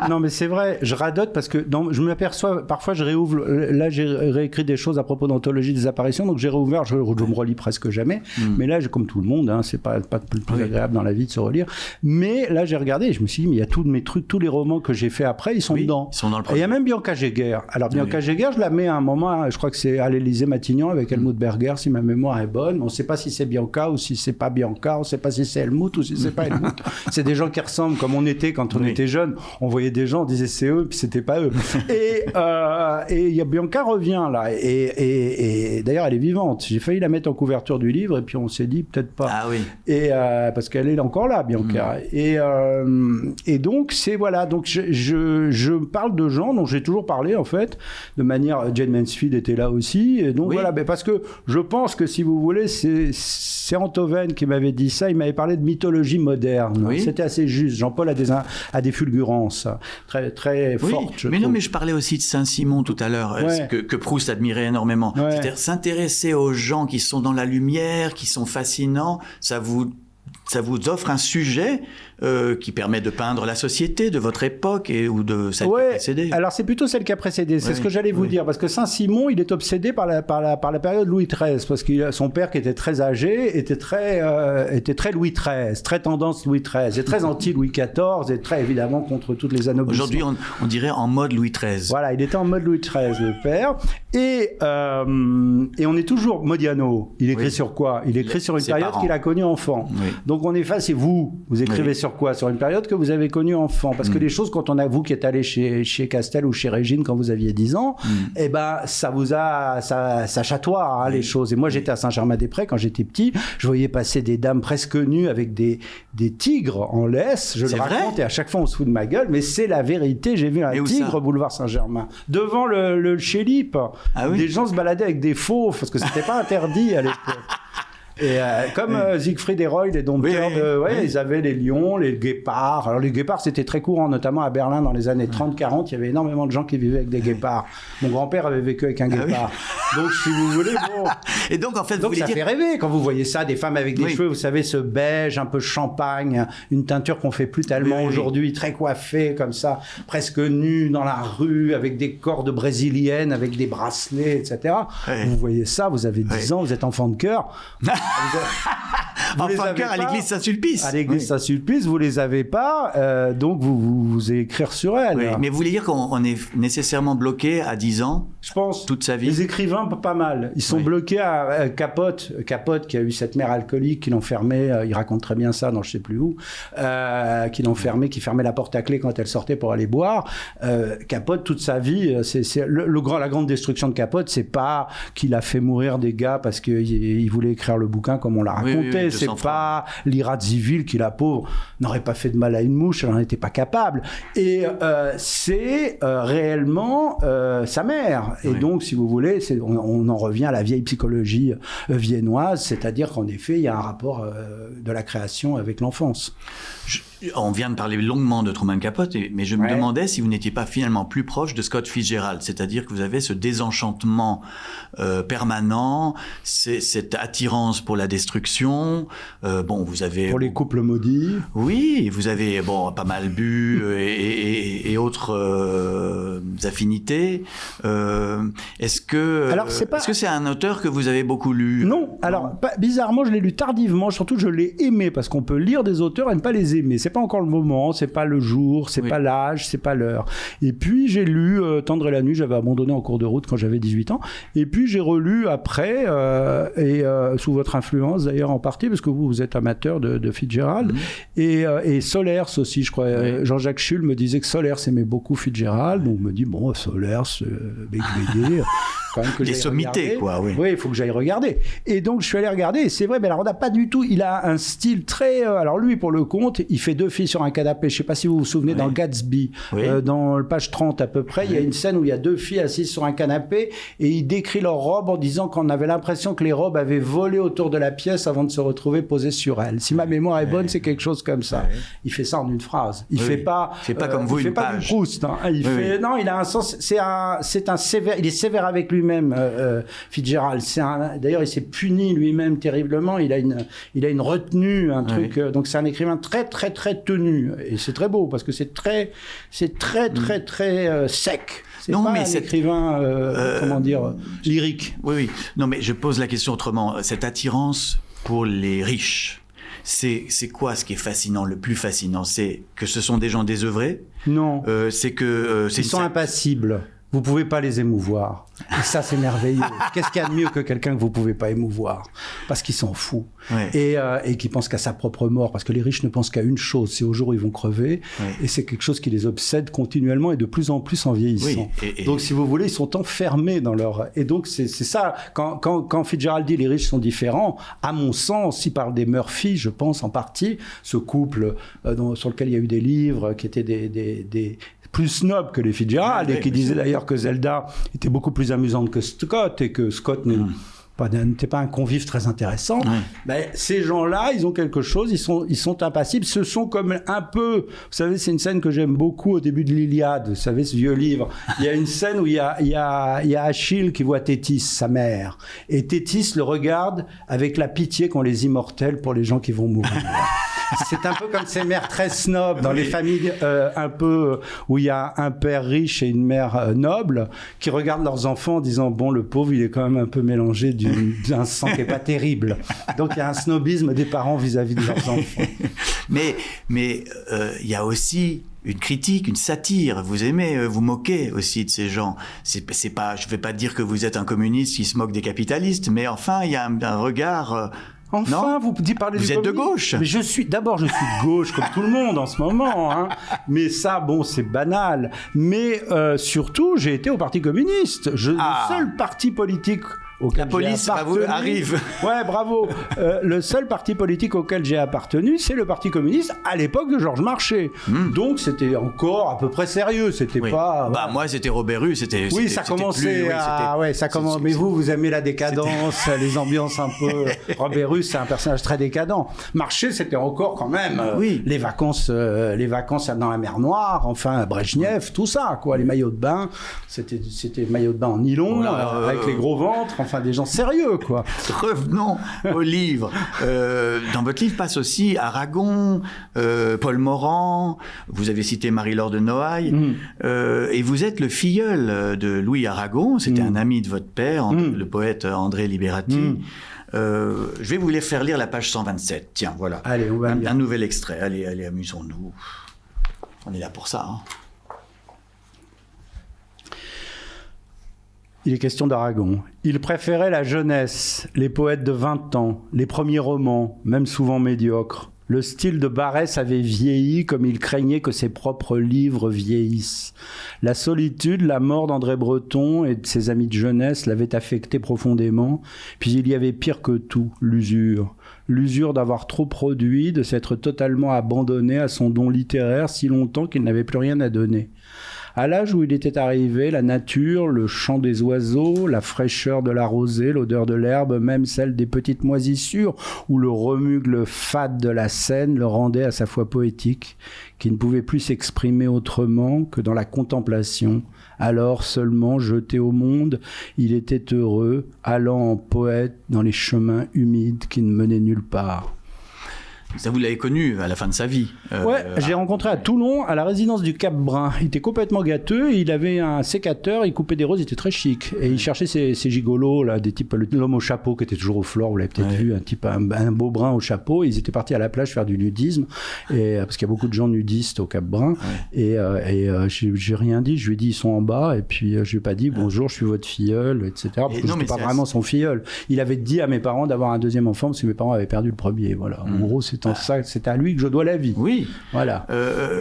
non mais c'est vrai, je radote parce que je m'aperçois, parfois je réouvre, là j'ai réécrit des choses à propos d'anthologie des apparitions, donc j'ai réouvert, je me relis presque jamais, mais là, comme tout le monde, c'est pas le plus agréable dans la vie de se relire, mais là j'ai regardé et je me suis dit, mais il y a tous mes trucs, tous les romans que j'ai fait après, ils sont dedans. Ils sont dans le premier. Et il y a même Bianca Geiger. Alors Bianca Geiger, je la mets à un moment, je crois que c'est à l'Élysée-Matignon avec Helmut Berger, si ma mémoire est bonne, on ne sait pas si c'est Bianca ou si c'est pas Bianca. On ne sait pas si c'est Helmut ou si c'est pas Helmut. C'est des gens qui ressemblent comme on était quand on était jeunes. On voyait des gens, on disait c'est eux, puis c'était pas eux. Et Bianca revient là. Et d'ailleurs, elle est vivante. J'ai failli la mettre en couverture du livre, et puis on s'est dit peut-être pas. Ah oui. Et parce qu'elle est encore là, Bianca. Et donc c'est voilà. Donc je parle de gens dont j'ai toujours parlé en fait, de manière. Jane Mansfield était là aussi. Et donc voilà, parce que je pense que si vous voulez, c'est Antoven qui m'avait dit ça, il m'avait parlé de mythologie moderne. C'était assez juste. Jean-Paul a des fulgurances très, très fortes. Non, mais je parlais aussi de Saint-Simon tout à l'heure, que Proust admirait énormément. C'est-à-dire s'intéresser aux gens qui sont dans la lumière, qui sont fascinants, ça vous ça vous offre un sujet qui permet de peindre la société de votre époque ou de celle qui a précédé. Alors c'est plutôt celle qui a précédé, c'est ce que j'allais vous dire, parce que Saint-Simon, il est obsédé par la période Louis XIII, parce que son père qui était très âgé était très Louis XIII, très tendance Louis XIII, et très anti-Louis XIV, et très évidemment contre toutes les anoblissements. Aujourd'hui, on dirait en mode Louis XIII. Voilà, il était en mode Louis XIII, le père, et on est toujours Modiano. Il écrit sur quoi? Il écrit sur une période qu'il a connue enfant. Oui. Donc on est face, et vous écrivez sur quoi? Sur une période que vous avez connue enfant. Parce que les choses, quand on a, vous qui êtes allé chez Castel ou chez Régine quand vous aviez 10 ans, eh ben, ça chatoie, les choses. Et moi, j'étais à Saint-Germain-des-Prés quand j'étais petit. Je voyais passer des dames presque nues avec des tigres en laisse. Je le raconte et à chaque fois, on se fout de ma gueule. Mais c'est la vérité. J'ai vu un tigre boulevard Saint-Germain. Devant le Chélip. Ah oui? Des gens se baladaient avec des fauves parce que c'était pas interdit à l'époque. Et comme Siegfried et Roy, les dompteurs, ils avaient les lions, les guépards. Alors les guépards, c'était très courant, notamment à Berlin dans les années 30-40. Il y avait énormément de gens qui vivaient avec des guépards. Mon grand-père avait vécu avec un guépard. Donc si vous voulez, bon. Et donc en fait, donc ça fait rêver quand vous voyez ça, des femmes avec des cheveux, vous savez, ce beige, un peu champagne, une teinture qu'on fait plus tellement aujourd'hui, très coiffée comme ça, presque nue dans la rue, avec des cordes brésiliennes, avec des bracelets, etc. Vous voyez ça, vous avez 10 ans, vous êtes enfant de cœur. Enfant de cœur à l'église Saint-Sulpice. À l'église Saint-Sulpice, vous les avez pas, donc vous écrire sur elles. Oui, mais vous voulez dire qu'on est nécessairement bloqué à 10 ans? Je pense. Toute sa vie. Les écrivains, pas mal. Ils sont bloqués à Capote. Capote, qui a eu cette mère alcoolique, qui l'enfermait, il raconte très bien ça dans je sais plus où, qui l'enfermait, qui fermait la porte à clé quand elle sortait pour aller boire. Capote, toute sa vie, la grande destruction de Capote, c'est pas qu'il a fait mourir des gars parce qu'il voulait écrire le bouquin comme on l'a raconté. C'est pas l'Irat Zivil qui, la pauvre, n'aurait pas fait de mal à une mouche, elle n'en était pas capable. Et c'est réellement sa mère. Et donc, si vous voulez, on en revient à la vieille psychologie viennoise, c'est-à-dire qu'en effet, il y a un rapport de la création avec l'enfance. On vient de parler longuement de Truman Capote, mais je me demandais si vous n'étiez pas finalement plus proche de Scott Fitzgerald, c'est-à-dire que vous avez ce désenchantement permanent, cette attirance pour la destruction. Vous avez pour les couples maudits. Oui, vous avez pas mal bu et autres affinités. Est-ce que c'est un auteur que vous avez beaucoup lu? Non. Alors bizarrement, je l'ai lu tardivement. Surtout, je l'ai aimé parce qu'on peut lire des auteurs et ne pas les aimer. C'est pas encore le moment, c'est pas le jour, c'est pas l'âge, c'est pas l'heure. Et puis j'ai lu Tendre la nuit, j'avais abandonné en cours de route quand j'avais 18 ans. Et puis j'ai relu après, sous votre influence d'ailleurs en partie, parce que vous êtes amateur de Fitzgerald. Et Solers aussi, je crois. Jean-Jacques Schull me disait que Solers aimait beaucoup Fitzgerald. Donc je me dis, Solers, BD, quand même que les sommités, quoi. Oui, il faut que j'aille regarder. Et donc je suis allé regarder, et c'est vrai, mais alors on n'a pas du tout, il a un style très... alors lui, pour le compte, il fait 2 filles sur un canapé. Je ne sais pas si vous vous souvenez, dans Gatsby, dans le page 30 à peu près, il y a une scène où il y a 2 filles assises sur un canapé et il décrit leurs robes en disant qu'on avait l'impression que les robes avaient volé autour de la pièce avant de se retrouver posées sur elles. Si ma mémoire est bonne, c'est quelque chose comme ça. Il fait ça en une phrase. Il fait pas... C'est pas comme vous, il fait pas du Proust. Hein. Non, il a un sens... C'est un sévère... Il est sévère avec lui-même, Fitzgerald. D'ailleurs, il s'est puni lui-même terriblement. Il a une retenue, un truc... donc c'est un écrivain très, très, très tenu. Et c'est très beau parce que c'est très sec. C'est pas un écrivain, lyrique. Oui. Non, mais je pose la question autrement. Cette attirance pour les riches, c'est quoi ce qui est fascinant, le plus fascinant? C'est que ce sont des gens désœuvrés? Non. C'est que... Ils sont impassibles. Vous pouvez pas les émouvoir. Et ça, c'est merveilleux. Qu'est-ce qu'il y a de mieux que quelqu'un que vous pouvez pas émouvoir? Parce qu'ils s'en fout. Et qui pense qu'à sa propre mort. Parce que les riches ne pensent qu'à une chose, c'est au jour où ils vont crever. Et c'est quelque chose qui les obsède continuellement et de plus en plus en vieillissant. Donc, si vous voulez, ils sont enfermés dans leur... Et donc, c'est ça. Quand Fitzgerald dit les riches sont différents, à mon sens, il parle des Murphy, je pense, en partie. Ce couple sur lequel il y a eu des livres qui étaient des plus snob que les Fitzgerald, et qui disait d'ailleurs que Zelda était beaucoup plus amusante que Scott, et que Scott n'était pas un convive très intéressant. Ouais. Ben, ces gens-là, ils ont quelque chose, ils sont impassibles. Ce sont comme un peu... Vous savez, c'est une scène que j'aime beaucoup au début de l'Iliade. Vous savez, ce vieux livre. Il y a une scène où il y a Achille qui voit Thétis, sa mère. Et Thétis le regarde avec la pitié qu'ont les immortels pour les gens qui vont mourir. C'est un peu comme ces mères très snobs dans les familles un peu où il y a un père riche et une mère noble qui regardent leurs enfants en disant bon, le pauvre il est quand même un peu mélangé d'un sang qui est pas terrible. Donc il y a un snobisme des parents vis-à-vis de leurs enfants. Mais il y a aussi une critique, une satire. Vous aimez vous moquer aussi de ces gens. C'est pas, je vais pas dire que vous êtes un communiste qui se moque des capitalistes, mais enfin il y a un regard. Enfin, vous parlez vous êtes de gauche. Mais je suis de gauche comme tout le monde en ce moment. Hein. Mais ça, bon, c'est banal. Mais surtout, j'ai été au Parti communiste. Le seul parti politique auquel la police arrive. Ouais, bravo. Le seul parti politique auquel j'ai appartenu, c'est le Parti communiste à l'époque de Georges Marchais. Donc c'était encore à peu près sérieux. C'était pas. Bah moi, c'était Robert Rue. Oui, ça commençait. Ça commence. Mais vous aimez la décadence, les ambiances un peu. Robert Rue, c'est un personnage très décadent. Marchais, c'était encore quand même. Les vacances dans la mer Noire. Enfin, Brejnev, tout ça, quoi. Les maillots de bain. C'était maillots de bain en nylon avec les gros ventres. Enfin, des gens sérieux, quoi. Revenons au livre. Dans votre livre passe aussi Aragon, Paul Morand, vous avez cité Marie-Laure de Noailles, et vous êtes le filleul de Louis Aragon, c'était un ami de votre père, le poète André Liberati. Je vais vous faire lire la page 127. Tiens, voilà. Allez, on va un nouvel extrait. Allez, amusons-nous. On est là pour ça, hein. Il est question d'Aragon. Il préférait la jeunesse, les poètes de 20 ans, les premiers romans, même souvent médiocres. Le style de Barrès avait vieilli comme il craignait que ses propres livres vieillissent. La solitude, la mort d'André Breton et de ses amis de jeunesse l'avaient affecté profondément. Puis il y avait pire que tout, l'usure. L'usure d'avoir trop produit, de s'être totalement abandonné à son don littéraire si longtemps qu'il n'avait plus rien à donner. À l'âge où il était arrivé, la nature, le chant des oiseaux, la fraîcheur de la rosée, l'odeur de l'herbe, même celle des petites moisissures, ou le remugle fade de la Seine le rendaient à sa fois poétique, qui ne pouvait plus s'exprimer autrement que dans la contemplation. Alors seulement, jeté au monde, il était heureux, allant en poète dans les chemins humides qui ne menaient nulle part. Ça, vous l'avez connu à la fin de sa vie. J'ai rencontré à Toulon, à la résidence du Cap Brun. Il était complètement gâteux, il avait un sécateur, il coupait des roses, il était très chic. Et il cherchait ces gigolos, là, des types, l'homme au chapeau qui était toujours au flore, vous l'avez peut-être vu, un beau brun au chapeau. Ils étaient partis à la plage faire du nudisme, parce qu'il y a beaucoup de gens nudistes au Cap Brun. Et j'ai rien dit, je lui ai dit ils sont en bas, et puis je lui ai pas dit bonjour, je suis votre filleul, etc. Parce que c'était pas vraiment son filleul. Il avait dit à mes parents d'avoir un deuxième enfant, parce que mes parents avaient perdu le premier. Voilà. En gros, c'est à lui que je dois la vie. Oui. Voilà.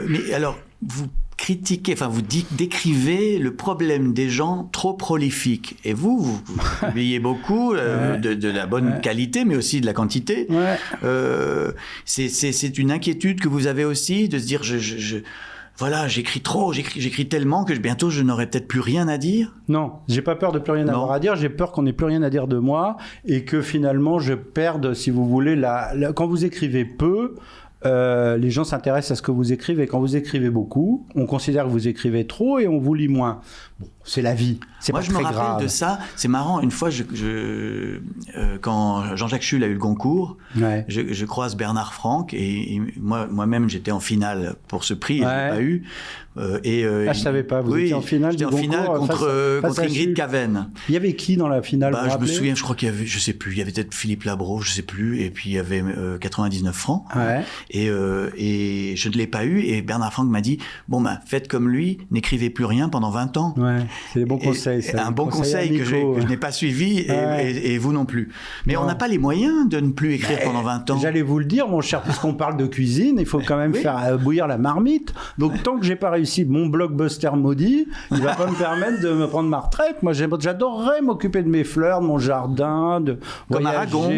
Mais alors, vous critiquez, enfin, vous décrivez le problème des gens trop prolifiques. Et vous publiez beaucoup de la bonne qualité, mais aussi de la quantité. C'est une inquiétude que vous avez aussi de se dire, voilà, j'écris trop, j'écris tellement que bientôt je n'aurai peut-être plus rien à dire. Non, j'ai pas peur de plus rien avoir à dire, j'ai peur qu'on n'ait plus rien à dire de moi et que finalement je perde, si vous voulez, quand vous écrivez peu, les gens s'intéressent à ce que vous écrivez. Quand vous écrivez beaucoup, on considère que vous écrivez trop et on vous lit moins. Bon, c'est la vie, c'est pas très grave. Moi, je me rappelle de ça. C'est marrant. Une fois, quand Jean-Jacques Schull a eu le Concours, je croise Bernard Franck et moi-même, j'étais en finale pour ce prix et je l'ai pas eu. Je savais pas. Vous étiez en finale. J'étais en finale contre Ingrid Caven. Il y avait qui dans la finale? Je me souviens. Je crois qu'il y avait, je sais plus. Il y avait peut-être Philippe Labro, je sais plus. Et puis il y avait 99 francs. Et je ne l'ai pas eu. Et Bernard Franck m'a dit faites comme lui, n'écrivez plus rien pendant 20 ans. C'est des bons conseils. Un bon conseil que je n'ai pas suivi et vous non plus. Mais on n'a pas les moyens de ne plus écrire pendant 20 ans. J'allais vous le dire, mon cher, puisqu'on parle de cuisine, il faut quand même faire bouillir la marmite. Donc tant que j'ai pas réussi mon blockbuster maudit, il va pas me permettre de me prendre ma retraite. Moi, j'adorerais m'occuper de mes fleurs, de mon jardin, de comme voyager. Aragon.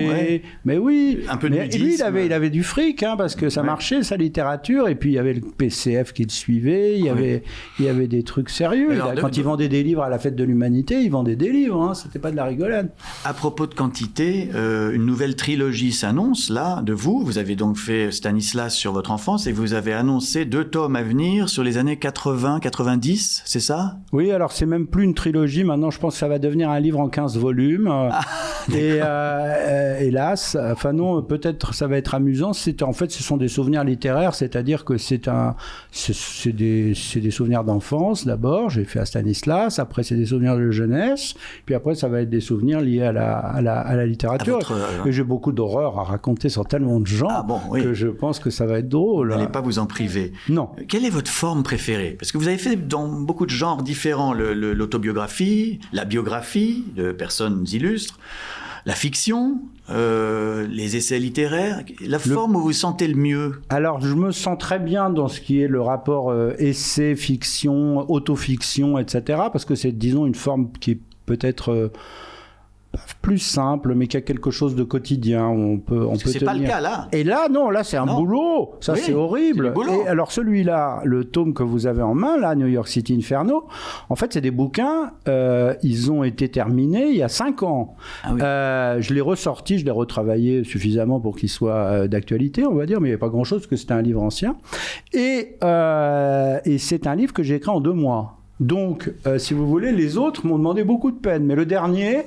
Mais oui. Un peu de nudisme. Lui, il avait du fric, parce que ça marchait, sa littérature. Et puis il y avait le PCF qui le suivait. Il y avait des trucs sérieux. Alors, quand il vendait vendaient des livres à la fête de l'humanité, ils vendaient des livres, hein, c'était pas de la rigolade. À propos de quantité, une nouvelle trilogie s'annonce là de vous. Vous avez donc fait Stanislas sur votre enfance et vous avez annoncé 2 tomes à venir sur les années 80-90, c'est ça? Oui, alors c'est même plus une trilogie, maintenant je pense que ça va devenir un livre en 15 volumes. Et hélas, enfin non, peut-être ça va être amusant, en fait ce sont des souvenirs littéraires, c'est-à-dire que c'est des souvenirs d'enfance d'abord, j'ai fait à Stanislas, après c'est des souvenirs de jeunesse, puis après ça va être des souvenirs liés à la littérature. Et j'ai beaucoup d'horreurs à raconter sur tellement de gens que je pense que ça va être drôle. Vous n'allez pas vous en priver. Non. Quelle est votre forme préférée? Parce que vous avez fait dans beaucoup de genres différents, l'autobiographie, la biographie de personnes illustres, la fiction, les essais littéraires, la forme où vous vous sentez le mieux? Alors, je me sens très bien dans ce qui est le rapport essai, fiction, autofiction, etc. Parce que c'est, disons, une forme qui est peut-être plus simple, mais qui a quelque chose de quotidien. On peut c'est tenir. Pas le cas là. Et là, non, là c'est un boulot. Ça, oui, c'est horrible. Et alors celui-là, le tome que vous avez en main, là, New York City Inferno, en fait, c'est des bouquins. Ils ont été terminés il y a 5 ans. Ah oui. Je l'ai ressorti, je l'ai retravaillé suffisamment pour qu'il soit d'actualité, on va dire, mais il n'y a pas grand-chose parce que c'était un livre ancien. Et c'est un livre que j'ai écrit en 2 mois. Donc, si vous voulez, les autres m'ont demandé beaucoup de peine, mais le dernier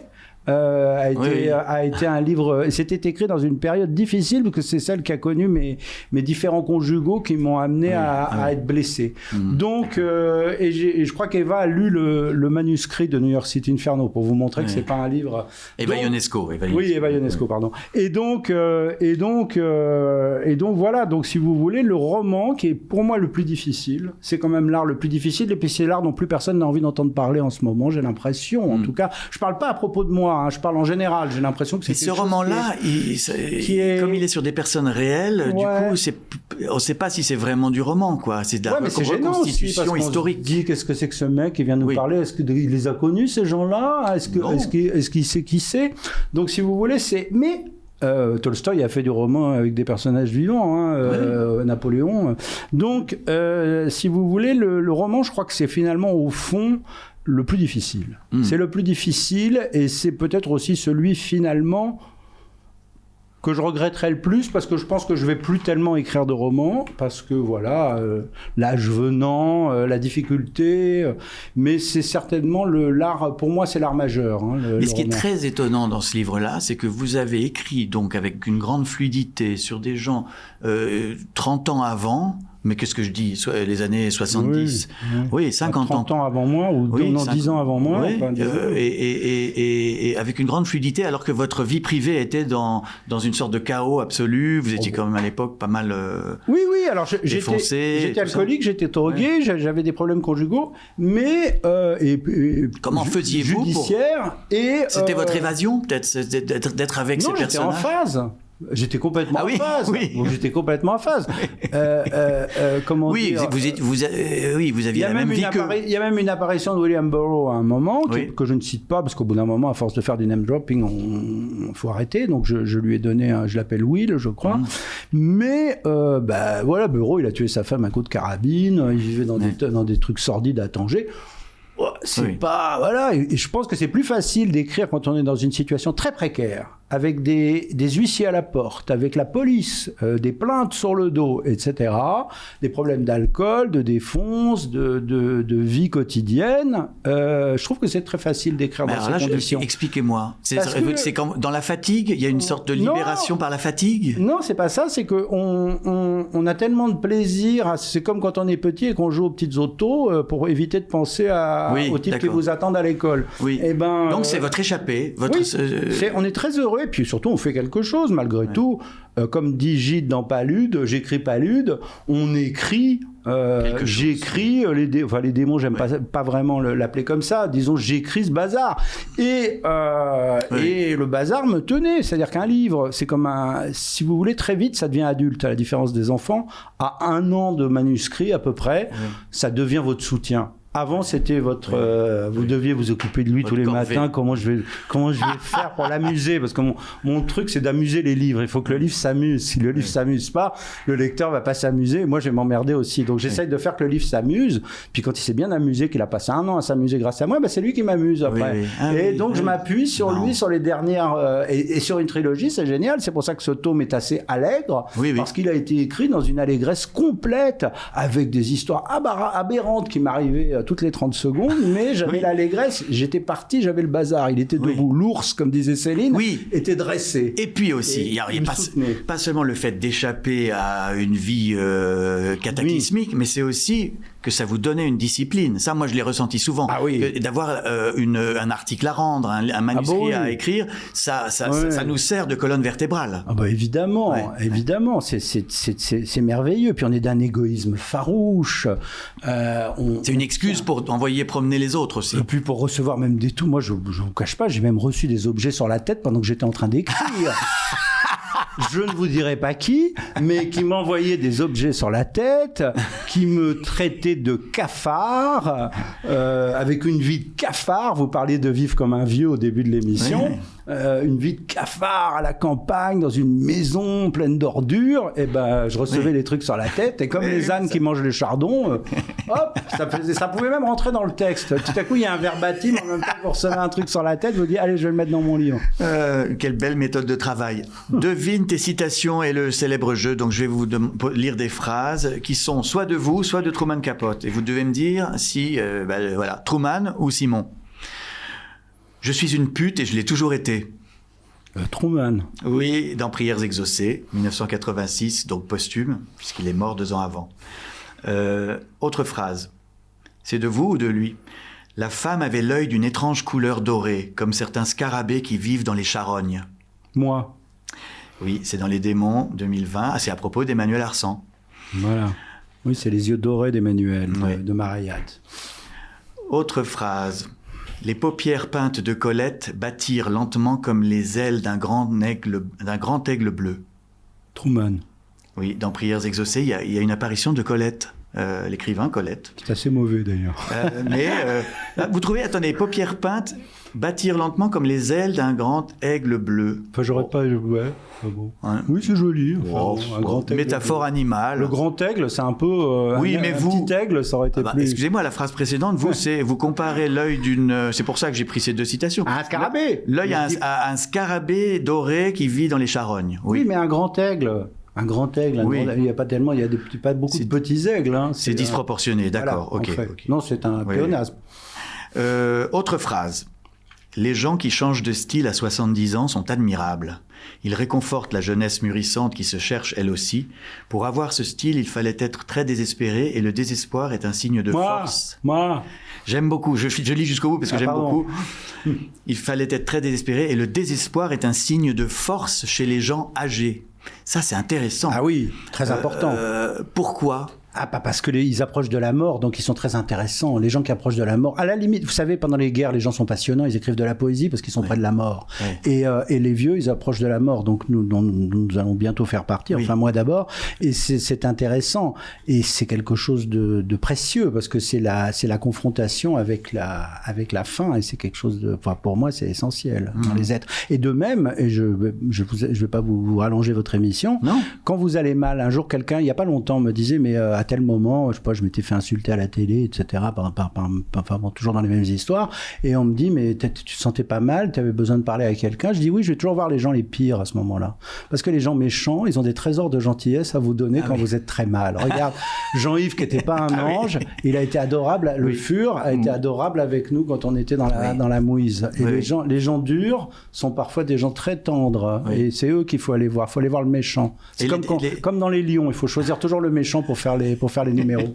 a été un livre. C'était écrit dans une période difficile parce que c'est celle qui a connu mes différents conjugaux qui m'ont amené à être blessé. Donc, et je crois qu'Eva a lu le manuscrit de New York City Inferno pour vous montrer que c'est pas un livre. Eva Ionesco. Oui, Eva Ionesco, pardon. Et donc voilà. Donc, si vous voulez, le roman qui est pour moi le plus difficile, c'est quand même l'art le plus difficile. Et puis c'est l'art dont plus personne n'a envie d'entendre parler en ce moment. J'ai l'impression, en tout cas. Je parle pas à propos de moi. Je parle en général, j'ai l'impression que c'est quelque chose. Et ce roman-là, comme il est sur des personnes réelles, du coup, on ne sait pas si c'est vraiment du roman, quoi. C'est de la reconstitution historique. On se dit, qu'est-ce que c'est que ce mec qui vient nous parler? Est-ce qu'il les a connus, ces gens-là? Est-ce qu'il sait qui c'est? Donc, si vous voulez, c'est... Mais... Tolstoï a fait du roman avec des personnages vivants, Napoléon. Donc, si vous voulez, le roman, je crois que c'est finalement, au fond, le plus difficile. C'est le plus difficile et c'est peut-être aussi celui, finalement, que je regretterais le plus parce que je pense que je vais plus tellement écrire de romans parce que voilà, l'âge venant, la difficulté, mais c'est certainement l'art, pour moi c'est l'art majeur. Mais ce qui est très étonnant dans ce livre-là, c'est que vous avez écrit donc avec une grande fluidité sur des gens 30 ans avant. Mais qu'est-ce que je dis? Les années 70. Oui, 50 ans. 30 ans avant moi, ou 10 ans avant moi. Oui, et avec une grande fluidité, alors que votre vie privée était dans une sorte de chaos absolu. Vous étiez quand même à l'époque pas mal alors défoncé. J'étais alcoolique, j'étais drogué, j'avais des problèmes conjugaux, mais... comment faisiez-vous judiciaire et... C'était votre évasion, peut-être, d'être avec ces personnages? Non, j'étais en phase. J'étais complètement en phase. J'étais complètement en phase. Comment dire vous aviez la même vie que... Il y a même une apparition de William Burroughs à un moment, que je ne cite pas, parce qu'au bout d'un moment, à force de faire du name dropping, il faut arrêter. Donc je lui ai donné, je l'appelle Will, je crois. Mais voilà, Burroughs, il a tué sa femme à coup de carabine, il vivait dans des trucs sordides à Tanger. C'est pas... Voilà, et je pense que c'est plus facile d'écrire quand on est dans une situation très précaire, avec des huissiers à la porte, avec la police, des plaintes sur le dos, etc., des problèmes d'alcool, de défonce, de vie quotidienne. Je trouve que c'est très facile d'écrire dans ces conditions. Expliquez-moi. C'est comme dans la fatigue, il y a une sorte de libération par la fatigue? Non, c'est pas ça. C'est qu'on a tellement de plaisir. C'est comme quand on est petit et qu'on joue aux petites autos pour éviter de penser aux types qui vous attendent à l'école. Oui. Donc c'est votre échappée. On est très heureux. Et puis surtout, on fait quelque chose malgré tout. Comme dit Gide dans Palude, j'écris Palude, on écrit... j'écris les démons, j'aime pas vraiment l'appeler comme ça, disons j'écris ce bazar et le bazar me tenait, c'est-à-dire qu'un livre c'est comme si vous voulez, très vite ça devient adulte, à la différence des enfants. À 1 an de manuscrit à peu près, ça devient votre soutien. Avant, c'était votre. Vous deviez vous occuper de lui Votre tous les corvée. matins. Comment je vais faire pour l'amuser? Parce que mon truc, c'est d'amuser les livres. Il faut que le livre s'amuse. Si le livre s'amuse pas, le lecteur va pas s'amuser. Moi, je vais m'emmerder aussi. Donc, j'essaye de faire que le livre s'amuse. Puis, quand il s'est bien amusé, qu'il a passé 1 an à s'amuser grâce à moi, c'est lui qui m'amuse après. Oui, oui. Ah et oui, donc, je oui. m'appuie sur lui, sur les dernières. Et sur une trilogie, c'est génial. C'est pour ça que ce tome est assez allègre. Oui, oui. Parce qu'il a été écrit dans une allégresse complète, avec des histoires aberrantes qui m'arrivaient toutes les 30 secondes. Mais j'avais l'allégresse, j'étais parti, j'avais le bazar. Il était debout. L'ours, comme disait Céline, était dressé. Et puis aussi, il y a pas seulement le fait d'échapper à une vie cataclysmique, mais c'est aussi que ça vous donnait une discipline. Ça, moi, je l'ai ressenti souvent. Ah oui. D'avoir un article à rendre, un manuscrit à écrire, ça nous sert de colonne vertébrale. Ah bah évidemment, évidemment, c'est merveilleux. Puis on est d'un égoïsme farouche. C'est une excuse pour envoyer promener les autres aussi. Et puis pour recevoir même des tout. Moi, je vous cache pas, j'ai même reçu des objets sur la tête pendant que j'étais en train d'écrire. Je ne vous dirai pas qui, mais qui m'envoyait des objets sur la tête, qui me traitait de cafard, avec une vie de cafard. Vous parliez de vivre comme un vieux au début de l'émission. Une vie de cafard à la campagne, dans une maison pleine d'ordures. Et ben, je recevais les trucs sur la tête. Et comme les ânes qui mangent les chardons, hop, ça pouvait même rentrer dans le texte. Tout à coup, il y a un verbatim en même temps que vous recevez un truc sur la tête. Vous dites, allez, je vais le mettre dans mon livre. Quelle belle méthode de travail. Devine tes citations et le célèbre jeu. Donc, je vais vous lire des phrases qui sont soit de vous, soit de Truman Capote. Et vous devez me dire si, voilà, Truman ou Simon. Je suis une pute et je l'ai toujours été. Truman. Oui, dans Prières exaucées, 1986, donc posthume, puisqu'il est mort 2 ans avant. Autre phrase. C'est de vous ou de lui? La femme avait l'œil d'une étrange couleur dorée, comme certains scarabées qui vivent dans les charognes. Moi. Oui, c'est dans Les Démons, 2020. Ah, c'est à propos d'Emmanuel Arsan. Voilà. Oui, c'est les yeux dorés d'Emmanuel, de Marayat. Autre phrase. Les paupières peintes de Colette battirent lentement comme les ailes d'un grand aigle bleu. Truman. Oui, dans Prières exaucées, il y a une apparition de Colette, l'écrivain Colette. C'est assez mauvais d'ailleurs. Vous trouvez, attendez, paupières peintes battirent lentement comme les ailes d'un grand aigle bleu. Enfin, j'aurais pas... Ouais, bon. Oui, c'est joli. Enfin, un grand aigle métaphore bleu. Animale. Le grand aigle, c'est un peu... Oui, un vous... petit aigle, ça aurait été plus... Excusez-moi, la phrase précédente, vous comparez l'œil d'une... C'est pour ça que j'ai pris ces 2 citations. Un scarabée. L'œil à un scarabée doré qui vit dans les charognes. Oui, mais un grand aigle... Un grand aigle, il n'y a pas tellement, il y a pas beaucoup de petits aigles. Hein. C'est disproportionné, d'accord. Voilà, ok. Non, c'est un pléonasme. Autre phrase. Les gens qui changent de style à 70 ans sont admirables. Ils réconfortent la jeunesse mûrissante qui se cherche elle aussi. Pour avoir ce style, il fallait être très désespéré et le désespoir est un signe de force. Moi. J'aime beaucoup, je lis jusqu'au bout parce que j'aime beaucoup. Il fallait être très désespéré et le désespoir est un signe de force chez les gens âgés. Ça, c'est intéressant. Ah oui, très important. Pourquoi ? Ah, pas parce qu'ils approchent de la mort, donc ils sont très intéressants. Les gens qui approchent de la mort, à la limite, vous savez, pendant les guerres, les gens sont passionnants, ils écrivent de la poésie parce qu'ils sont près de la mort. Et les vieux, ils approchent de la mort, donc nous allons bientôt faire partir, enfin moi d'abord. Et c'est intéressant, et c'est quelque chose de précieux parce que c'est la confrontation avec la fin, et c'est quelque chose de, enfin, pour moi, c'est essentiel dans les êtres. Et de même, et je vais pas vous rallonger votre émission. Non. Quand vous allez mal, un jour, quelqu'un, il y a pas longtemps, me disait, mais à tel moment, je sais pas, je m'étais fait insulter à la télé, etc., toujours dans les mêmes histoires, et on me dit, mais tu te sentais pas mal, tu avais besoin de parler à quelqu'un. Je dis, oui, je vais toujours voir les gens les pires à ce moment-là. Parce que les gens méchants, ils ont des trésors de gentillesse à vous donner quand vous êtes très mal. Regarde, Jean-Yves, qui n'était pas un ange, il a été adorable, le Fur a été adorable avec nous quand on était dans la mouise. Et les gens durs sont parfois des gens très tendres, et c'est eux qu'il faut aller voir. Il faut aller voir le méchant. C'est comme dans les lions, il faut choisir toujours le méchant pour faire les numéros.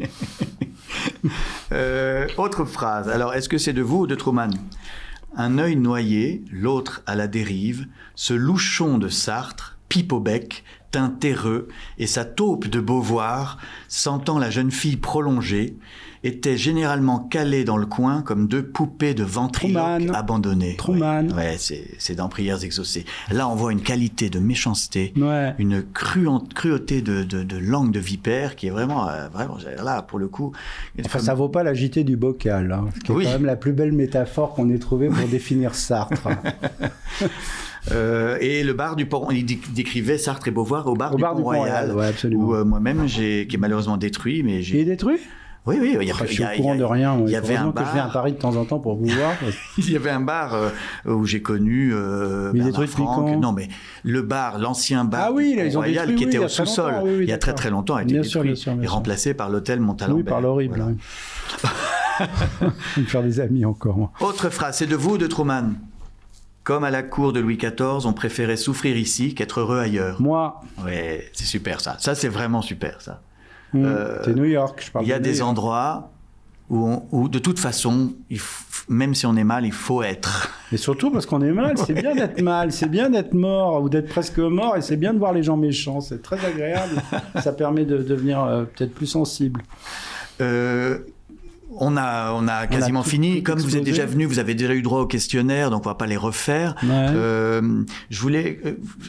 Autre phrase. Alors, est-ce que c'est de vous ou de Truman ? Un œil noyé, l'autre à la dérive, ce louchon de Sartre, pipe au bec, teint terreux et sa taupe de Beauvoir, sentant la jeune fille prolongée, étaient généralement calés dans le coin comme deux poupées de ventriloques abandonnées. Truman. Ouais, c'est dans Prières exaucées. Là, on voit une qualité de méchanceté, une cruauté de langue de vipère qui est vraiment là, pour le coup... Enfin, ça vaut pas la JT du bocal, hein, qui est quand même la plus belle métaphore qu'on ait trouvée pour définir Sartre. Et le bar du Pont, il décrivait Sartre et Beauvoir au bar du Pont-Royal, où moi-même, qui est malheureusement détruit. Mais il est détruit ? Oui, je suis au courant de rien. Il y avait un bar. Que je viens à Paris de temps en temps pour vous voir. Il y avait un bar où j'ai connu Bernard Franck. Non, mais le bar, l'ancien bar Royal, qui était au sous-sol, il y a très très longtemps, a été détruit et remplacé par l'hôtel Montalembert. Oui, par l'horrible. Voilà. Me faire des amis encore. Moi. Autre phrase, c'est de vous, de Truman. Comme à la cour de Louis XIV, on préférait souffrir ici qu'être heureux ailleurs. Moi. Ouais, c'est super ça. Ça, c'est vraiment super ça. C'est New York, je parle. Il y a des endroits où de toute façon, même si on est mal, il faut être. Et surtout parce qu'on est mal, c'est bien d'être mal, c'est bien d'être mort ou d'être presque mort, et c'est bien de voir les gens méchants, c'est très agréable. Ça permet de devenir peut-être plus sensible. On a quasiment fini. Comme vous êtes déjà venu, vous avez déjà eu droit aux questionnaires, donc on va pas les refaire. Ouais. Je voulais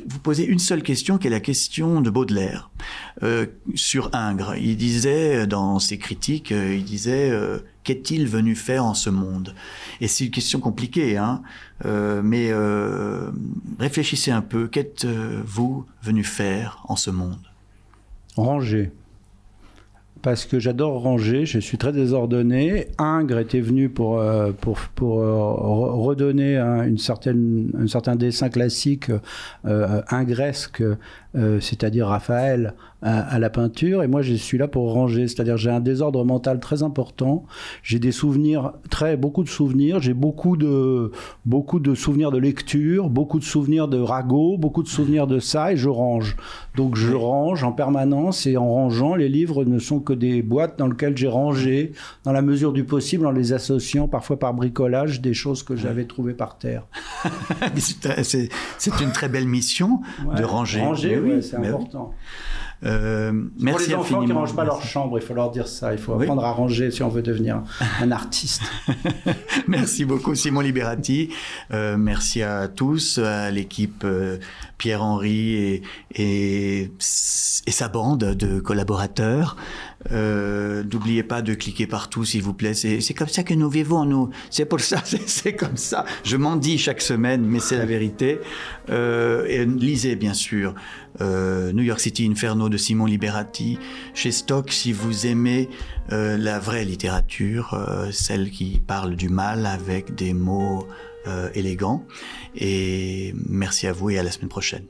vous poser une seule question, qui est la question de Baudelaire sur Ingres. Il disait dans ses critiques, qu'est-il venu faire en ce monde ? Et c'est une question compliquée, hein. Mais réfléchissez un peu. Qu'êtes-vous venu faire en ce monde ? Ranger. Parce que j'adore ranger, je suis très désordonné. Ingres était venu pour redonner un certain dessin classique ingresque, c'est-à-dire Raphaël, à la peinture. Et moi, je suis là pour ranger, c'est-à-dire j'ai un désordre mental très important. J'ai des souvenirs, beaucoup de souvenirs. J'ai beaucoup de souvenirs de lecture, beaucoup de souvenirs de ragots, beaucoup de souvenirs de ça, et je range. Donc je range en permanence, et en rangeant, les livres ne sont que des boîtes dans lesquelles j'ai rangé, dans la mesure du possible, en les associant parfois par bricolage, des choses que j'avais trouvées par terre. C'est une très belle mission de ranger. Ranger, oui, c'est important. Merci pour les enfants qui ne rangent pas merci. leur chambre, il faut leur dire ça. Il faut apprendre à ranger si on veut devenir un artiste. Merci beaucoup Simon Liberati. Merci à tous, à l'équipe Pierre-Henri et sa bande de collaborateurs. N'oubliez pas de cliquer partout, s'il vous plaît. C'est comme ça que nous vivons, nous. C'est pour ça, c'est comme ça. Je m'en dis chaque semaine, mais c'est la vérité. Et lisez, bien sûr, New York City Inferno de Simon Liberati, chez Stock, si vous aimez la vraie littérature, celle qui parle du mal avec des mots élégants. Et merci à vous et à la semaine prochaine.